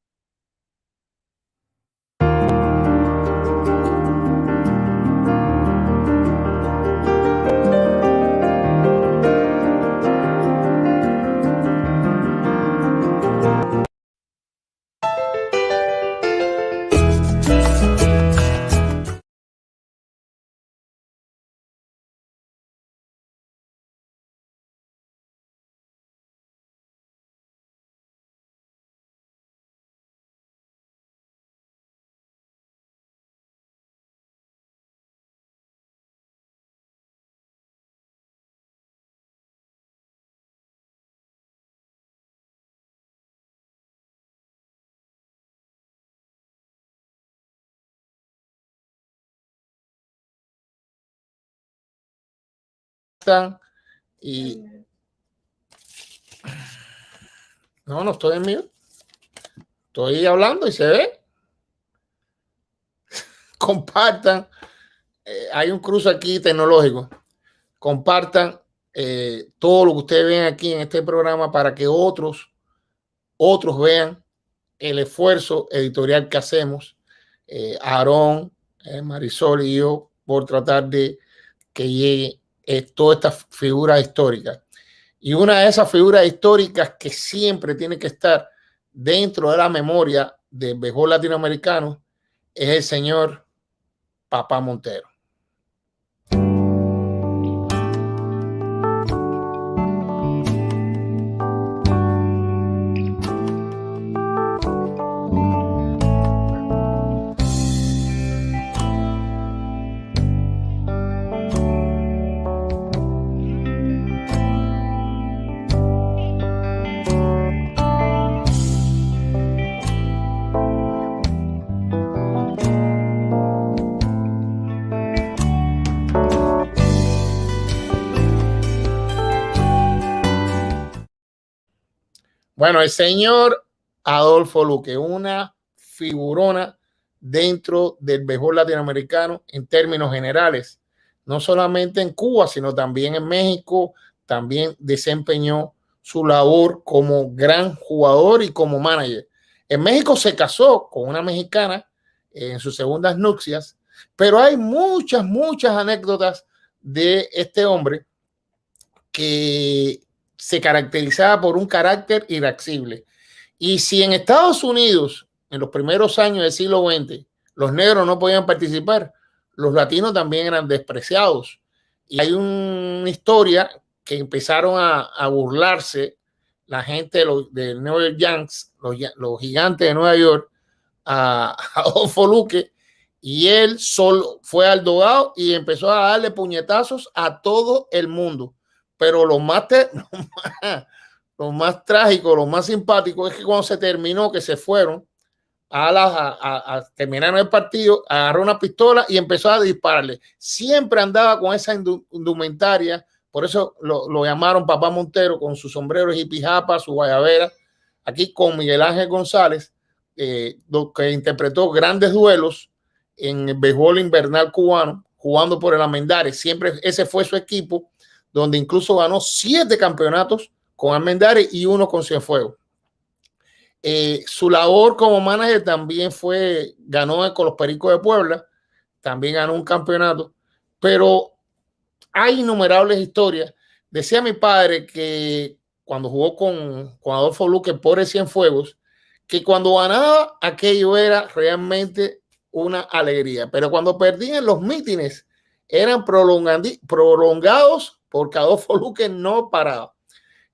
Y no estoy en mute, estoy hablando y se ve. Compartan, hay un cruce aquí tecnológico, compartan todo lo que ustedes ven aquí en este programa para que otros vean el esfuerzo editorial que hacemos. Aarón, Marisol y yo, por tratar de que llegue todas estas figuras históricas. Y una de esas figuras históricas que siempre tiene que estar dentro de la memoria del béisbol latinoamericano es el señor Papá Montero. Bueno, el señor Adolfo Luque, una figurona dentro del béisbol latinoamericano en términos generales, no solamente en Cuba, sino también en México, también desempeñó su labor como gran jugador y como manager. En México se casó con una mexicana en sus segundas nupcias, pero hay muchas anécdotas de este hombre que se caracterizaba por un carácter irascible. Y si en Estados Unidos, en los primeros años del siglo XX, los negros no podían participar, los latinos también eran despreciados. Y hay una historia que empezaron a burlarse la gente de New York Yankees, los gigantes de Nueva York, a Adolfo Luque, y él solo fue al dogado y empezó a darle puñetazos a todo el mundo. Pero lo más trágico, lo más simpático es que cuando se terminó, que se fueron a terminar el partido, agarró una pistola y empezó a dispararle. Siempre andaba con esa indumentaria, por eso lo llamaron Papá Montero, con su sombrero hippie japa, su guayabera, aquí con Miguel Ángel González, que interpretó grandes duelos en el béisbol invernal cubano, jugando por el Armendáriz. Siempre ese fue su equipo, donde incluso ganó 7 campeonatos con Armendáriz y 1 con Cienfuegos. Su labor como manager también ganó con los Pericos de Puebla, también ganó un campeonato, pero hay innumerables historias. Decía mi padre que cuando jugó con Adolfo Luque por el Cienfuegos, que cuando ganaba aquello era realmente una alegría, pero cuando perdían los mítines eran prolongados porque Adolfo Luque no paraba.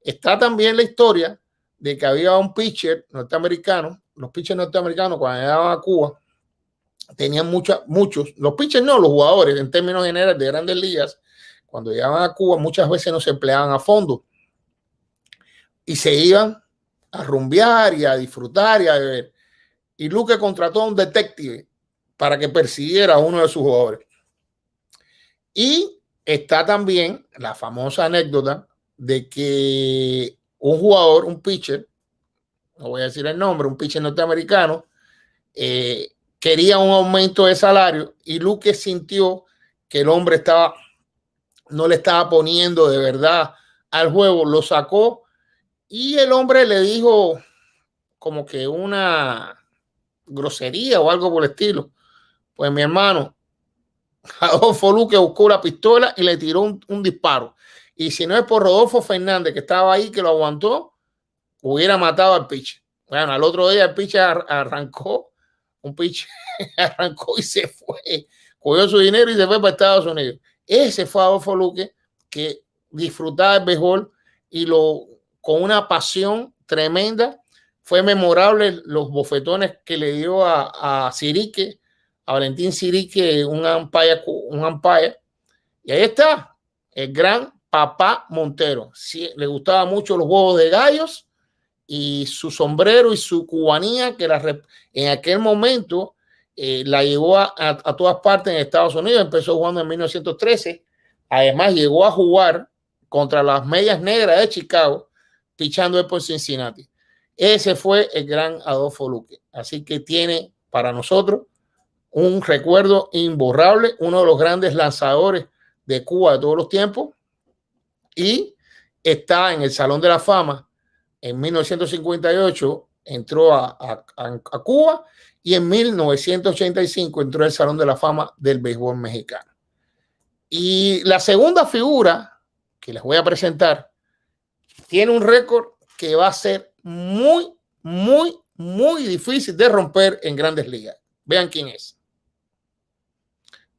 Está también la historia de que había un pitcher norteamericano. Los pitchers norteamericanos cuando llegaban a Cuba tenían muchos, los pitchers no, los jugadores en términos generales de grandes ligas, cuando llegaban a Cuba muchas veces no se empleaban a fondo y se iban a rumbear y a disfrutar y a beber. Y Luque contrató a un detective para que persiguiera a uno de sus jugadores. Y está también la famosa anécdota de que un jugador, un pitcher, no voy a decir el nombre, un pitcher norteamericano, quería un aumento de salario y Luque sintió que el hombre no le estaba poniendo de verdad al juego, lo sacó y el hombre le dijo como que una grosería o algo por el estilo. Pues mi hermano, Adolfo Luque buscó la pistola y le tiró un disparo. Y si no es por Rodolfo Fernández, que estaba ahí, que lo aguantó, hubiera matado al pitcher. Bueno, al otro día el pitcher arrancó y se fue. Cogió su dinero y se fue para Estados Unidos. Ese fue Adolfo Luque, que disfrutaba el béisbol y con una pasión tremenda. Fue memorable los bofetones que le dio a Sirique, a Valentín Sirique, un umpire. Y ahí está, el gran Papá Montero. Sí, le gustaban mucho los huevos de gallos y su sombrero y su cubanía, que en aquel momento la llevó a todas partes en Estados Unidos. Empezó jugando en 1913. Además, llegó a jugar contra las Medias Negras de Chicago, pichando por Cincinnati. Ese fue el gran Adolfo Luque. Así que tiene para nosotros un recuerdo imborrable, uno de los grandes lanzadores de Cuba de todos los tiempos, y está en el Salón de la Fama. En 1958 entró a Cuba y en 1985 entró al Salón de la Fama del Béisbol Mexicano. Y la segunda figura que les voy a presentar tiene un récord que va a ser muy difícil de romper en Grandes Ligas. Vean quién es.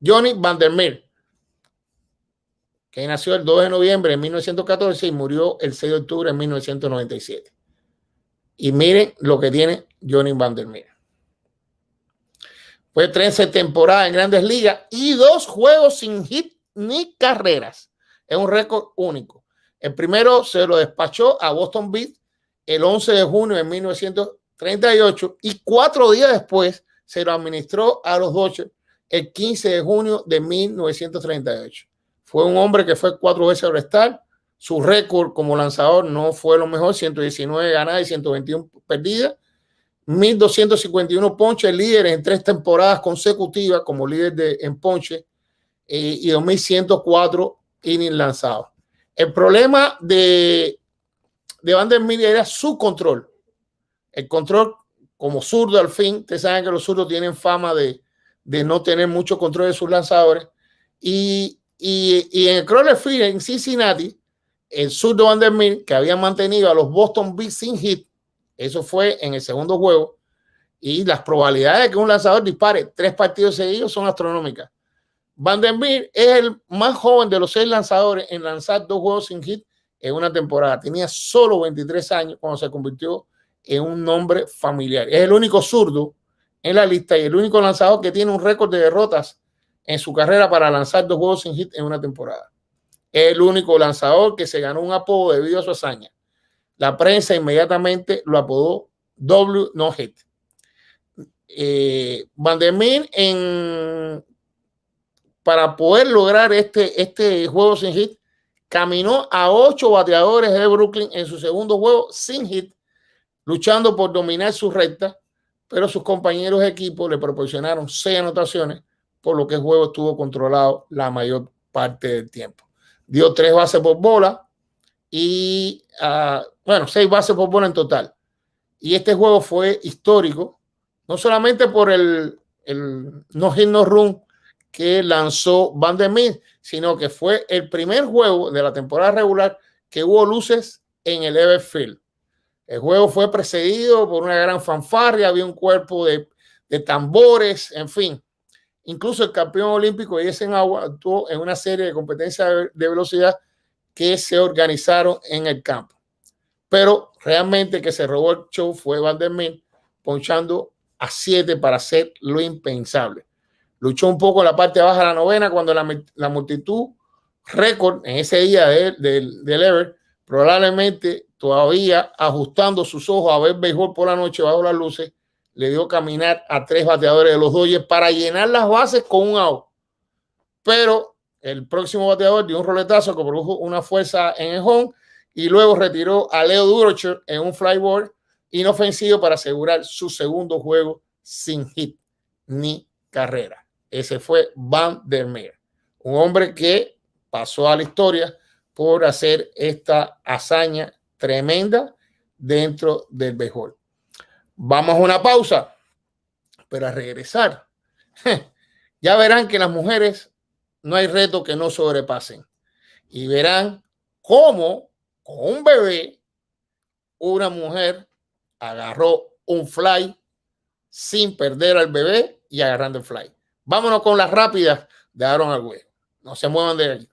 Johnny Vander Meer, que nació el 2 de noviembre de 1914 y murió el 6 de octubre de 1997. Y miren lo que tiene Johnny Vander Meer. Fue 13 temporadas en Grandes Ligas y 2 juegos sin hit ni carreras. Es un récord único. El primero se lo despachó a Boston Beat el 11 de junio de 1938 y 4 días después se lo administró a los Dodgers el 15 de junio de 1938. Fue un hombre que fue 4 veces All-Star. Su récord como lanzador no fue lo mejor, 119 ganadas y 121 perdidas. 1,251 ponches, líder en 3 temporadas consecutivas como líder en ponche, y 2,104 innings lanzados. El problema de Vander Meer era su control. El control como zurdo, al fin, ustedes saben que los zurdos tienen fama de no tener mucho control de sus lanzadores. Y en el Kroger Field en Cincinnati, el zurdo Vander Meer, que había mantenido a los Boston Beat sin hit, eso fue en el segundo juego, y las probabilidades de que un lanzador dispare 3 partidos seguidos son astronómicas. Vander Meer es el más joven de los 6 lanzadores en lanzar 2 juegos sin hit en una temporada. Tenía solo 23 años cuando se convirtió en un nombre familiar. Es el único zurdo en la lista y el único lanzador que tiene un récord de derrotas en su carrera para lanzar 2 juegos sin hit en una temporada. Es el único lanzador que se ganó un apodo debido a su hazaña. La prensa inmediatamente lo apodó W No Hit. Vander Meer, para poder lograr este juego sin hit, caminó a 8 bateadores de Brooklyn en su segundo juego sin hit, luchando por dominar su recta, pero sus compañeros de equipo le proporcionaron 6 anotaciones, por lo que el juego estuvo controlado la mayor parte del tiempo. Dio 3 bases por bola y 6 bases por bola en total. Y este juego fue histórico, no solamente por el no hit no run que lanzó Vander Meer, sino que fue el primer juego de la temporada regular que hubo luces en el Everfield. El juego fue precedido por una gran fanfarria, había un cuerpo de tambores, en fin. Incluso el campeón olímpico Eisenhower actuó en una serie de competencias de velocidad que se organizaron en el campo. Pero realmente que se robó el show fue Vander Meer, ponchando a 7 para hacer lo impensable. Luchó un poco en la parte baja de la novena cuando la multitud récord en ese día del Ever, probablemente todavía ajustando sus ojos a ver béisbol por la noche bajo las luces, le dio caminar a 3 bateadores de los Dodgers para llenar las bases con un out. Pero el próximo bateador dio un roletazo que produjo una fuerza en el home y luego retiró a Leo Durocher en un fly ball inofensivo para asegurar su segundo juego sin hit ni carrera. Ese fue Vander Meer, un hombre que pasó a la historia por hacer esta hazaña tremenda dentro del béisbol. Vamos a una pausa, pero a regresar, ya verán que las mujeres no hay reto que no sobrepasen y verán cómo con un bebé una mujer agarró un fly sin perder al bebé y agarrando el fly. Vámonos con las rápidas de Aaron Agüero. No se muevan de ahí.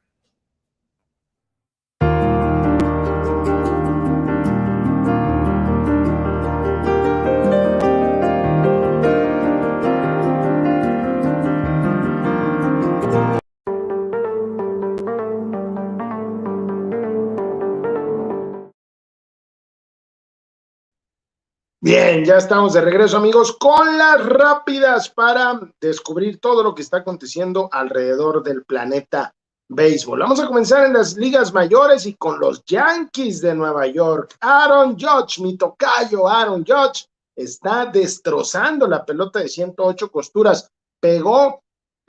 Bien, ya estamos de regreso, amigos, con las rápidas para descubrir todo lo que está aconteciendo alrededor del planeta béisbol. Vamos a comenzar en las ligas mayores y con los Yankees de Nueva York. Aaron Judge, mi tocayo Aaron Judge, está destrozando la pelota de 108 costuras. Pegó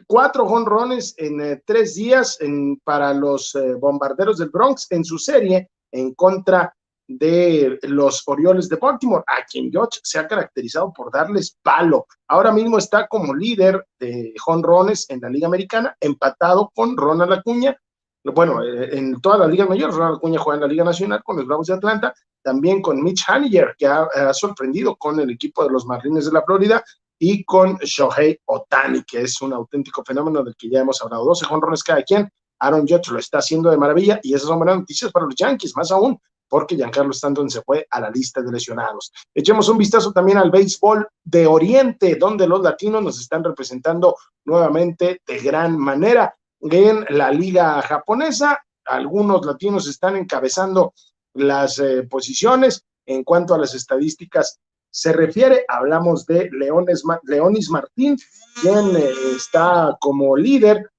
4 jonrones en 3 días para los Bombarderos del Bronx en su serie en contra de los Orioles de Baltimore, a quien Judge se ha caracterizado por darles palo. Ahora mismo está como líder de jonrones en la Liga Americana, empatado con Ronald Acuña. Bueno, en toda la Liga Mayor, Ronald Acuña juega en la Liga Nacional con los Bravos de Atlanta, también con Mitch Haniger, que ha sorprendido con el equipo de los Marlins de la Florida, y con Shohei Ohtani, que es un auténtico fenómeno del que ya hemos hablado. 12 jonrones cada quien. Aaron Judge lo está haciendo de maravilla, y esas son buenas noticias para los Yankees, más aún porque Giancarlo Stanton se fue a la lista de lesionados. Echemos un vistazo también al béisbol de Oriente, donde los latinos nos están representando nuevamente de gran manera. En la liga japonesa, algunos latinos están encabezando las posiciones. En cuanto a las estadísticas se refiere, hablamos de Leonis Martín, quien está como líder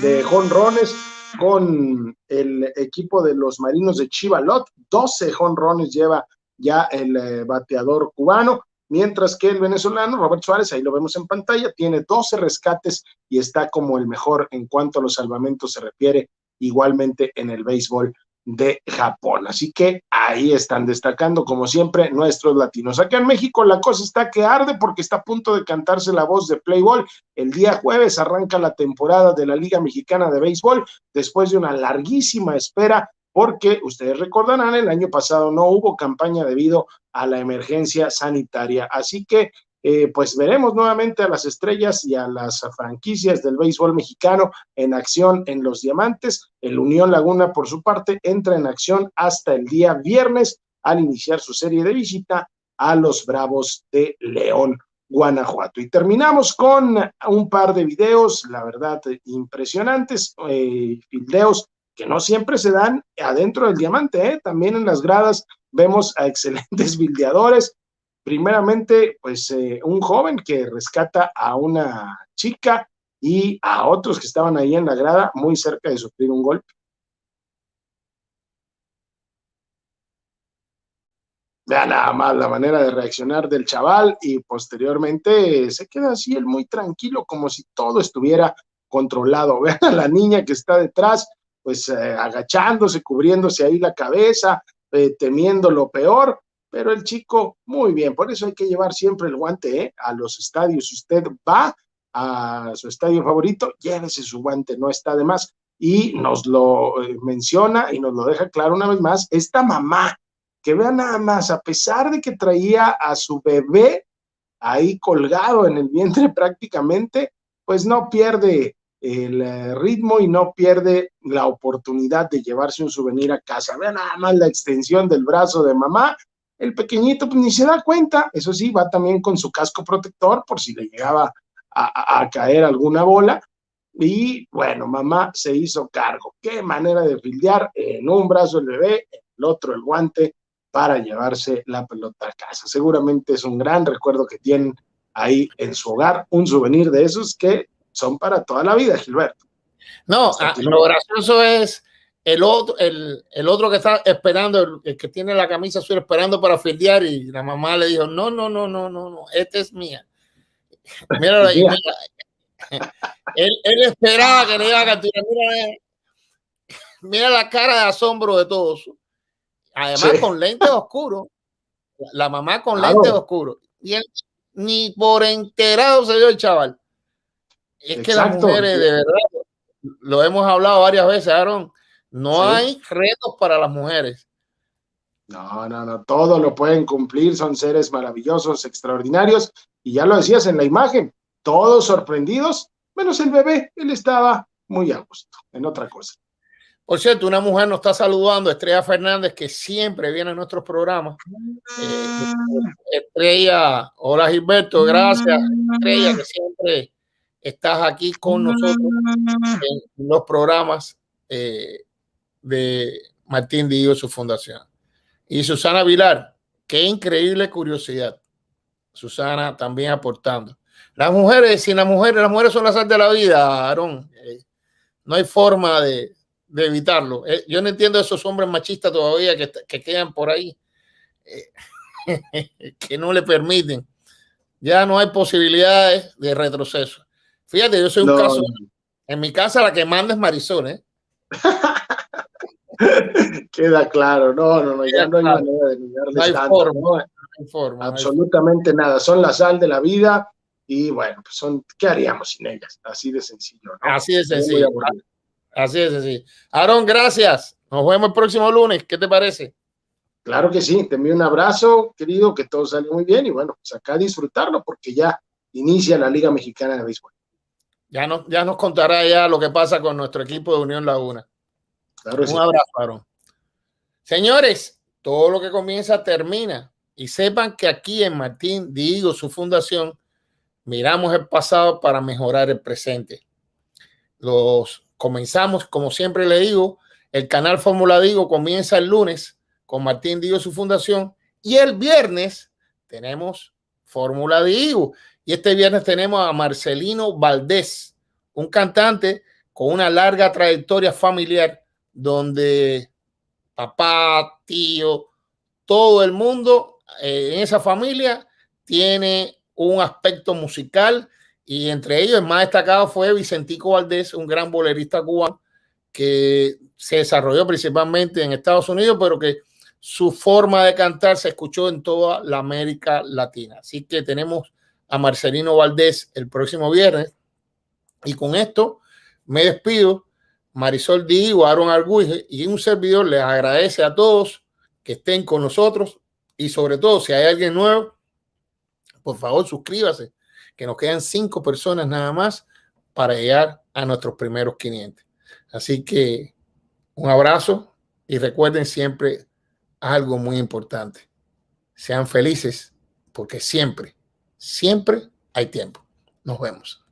de jonrones con el equipo de los Marinos de Chivalot. 12 jonrones lleva ya el bateador cubano, mientras que el venezolano Robert Suárez, ahí lo vemos en pantalla, tiene 12 rescates y está como el mejor en cuanto a los salvamentos se refiere, igualmente en el béisbol de Japón. Así que ahí están destacando, como siempre, nuestros latinos. Acá en México la cosa está que arde porque está a punto de cantarse la voz de Play Ball. El día jueves arranca la temporada de la Liga Mexicana de Béisbol, después de una larguísima espera, porque ustedes recordarán, el año pasado no hubo campaña debido a la emergencia sanitaria. Así que pues veremos nuevamente a las estrellas y a las franquicias del béisbol mexicano en acción en los Diamantes. El Unión Laguna, por su parte, entra en acción hasta el día viernes al iniciar su serie de visita a los Bravos de León, Guanajuato. Y terminamos con un par de videos, la verdad, impresionantes, videos que no siempre se dan adentro del Diamante, también en las gradas vemos a excelentes bildeadores. Primeramente, pues un joven que rescata a una chica y a otros que estaban ahí en la grada muy cerca de sufrir un golpe. Vean nada más la manera de reaccionar del chaval, y posteriormente se queda así él muy tranquilo, como si todo estuviera controlado. Vean a la niña que está detrás, pues agachándose, cubriéndose ahí la cabeza, temiendo lo peor. Pero el chico, muy bien, por eso hay que llevar siempre el guante a los estadios. Si usted va a su estadio favorito, llévese su guante, no está de más. Y nos lo menciona y nos lo deja claro una vez más esta mamá, que vean nada más, a pesar de que traía a su bebé ahí colgado en el vientre prácticamente, pues no pierde el ritmo y no pierde la oportunidad de llevarse un souvenir a casa. Vean nada más la extensión del brazo de mamá. El pequeñito pues ni se da cuenta, eso sí, va también con su casco protector por si le llegaba a caer alguna bola. Y bueno, mamá se hizo cargo. Qué manera de fildear, en un brazo el bebé, en el otro el guante, para llevarse la pelota a casa. Seguramente es un gran recuerdo que tienen ahí en su hogar, un souvenir de esos que son para toda la vida, Gilberto. No, lo gracioso es el otro que está esperando, el que tiene la camisa azul esperando para fildear, y la mamá le dijo, no, esta es mía. Mírala ahí, mira. Él esperaba que le iba a capturar. Mira la cara de asombro de todos. Además, con lentes oscuros. La mamá con lentes oscuros. Y él ni por enterado se dio el chaval. Es que las mujeres, de verdad, lo hemos hablado varias veces, Aaron, no hay retos para las mujeres. No, todo lo pueden cumplir, son seres maravillosos, extraordinarios, y ya lo decías en la imagen, todos sorprendidos, menos el bebé, él estaba muy a gusto, en otra cosa. Por cierto, una mujer nos está saludando, Estrella Fernández, que siempre viene a nuestros programas. Estrella, hola Gilberto, gracias. Estrella, que siempre estás aquí con nosotros en los programas de Martín Díaz, su fundación. Y Susana Vilar, qué increíble curiosidad. Susana también aportando. Las mujeres son la sal de la vida, Aarón. No hay forma de evitarlo. Yo no entiendo esos hombres machistas todavía que quedan por ahí, que no le permiten. Ya no hay posibilidades de retroceso. Fíjate, yo soy un caso. En mi casa la que manda es Marisol, Queda claro, no, ya no hay manera de negarles No hay tanto, forma, ¿no? no hay forma. Absolutamente nada, son la sal de la vida y bueno, pues ¿qué haríamos sin ellas? Así de sencillo, ¿no? Así de Sería muy sencillo. aburrido. Así de sencillo. Aarón, gracias. Nos vemos el próximo lunes. ¿Qué te parece? Claro que sí, te envío un abrazo, querido, que todo sale muy bien y bueno, pues acá disfrutarlo porque ya inicia la Liga Mexicana de Béisbol. Ya nos contará ya lo que pasa con nuestro equipo de Unión Laguna. Claro que sí. Un abrazo, Aarón. Señores, todo lo que comienza termina. Y sepan que aquí en Martín Digo, su fundación, miramos el pasado para mejorar el presente. Comenzamos, como siempre le digo, el canal Fórmula Digo comienza el lunes con Martín Digo, su fundación, y el viernes tenemos Fórmula Digo. Y este viernes tenemos a Marcelino Valdés, un cantante con una larga trayectoria familiar donde papá, tío, todo el mundo en esa familia tiene un aspecto musical y entre ellos el más destacado fue Vicentico Valdés, un gran bolerista cubano que se desarrolló principalmente en Estados Unidos, pero que su forma de cantar se escuchó en toda la América Latina. Así que tenemos a Marcelino Valdés el próximo viernes y con esto me despido. Marisol Digo, Aarón Argüije y un servidor les agradece a todos que estén con nosotros y sobre todo si hay alguien nuevo, por favor suscríbase, que nos quedan 5 personas nada más para llegar a nuestros primeros 500. Así que un abrazo y recuerden siempre algo muy importante. Sean felices porque siempre hay tiempo. Nos vemos.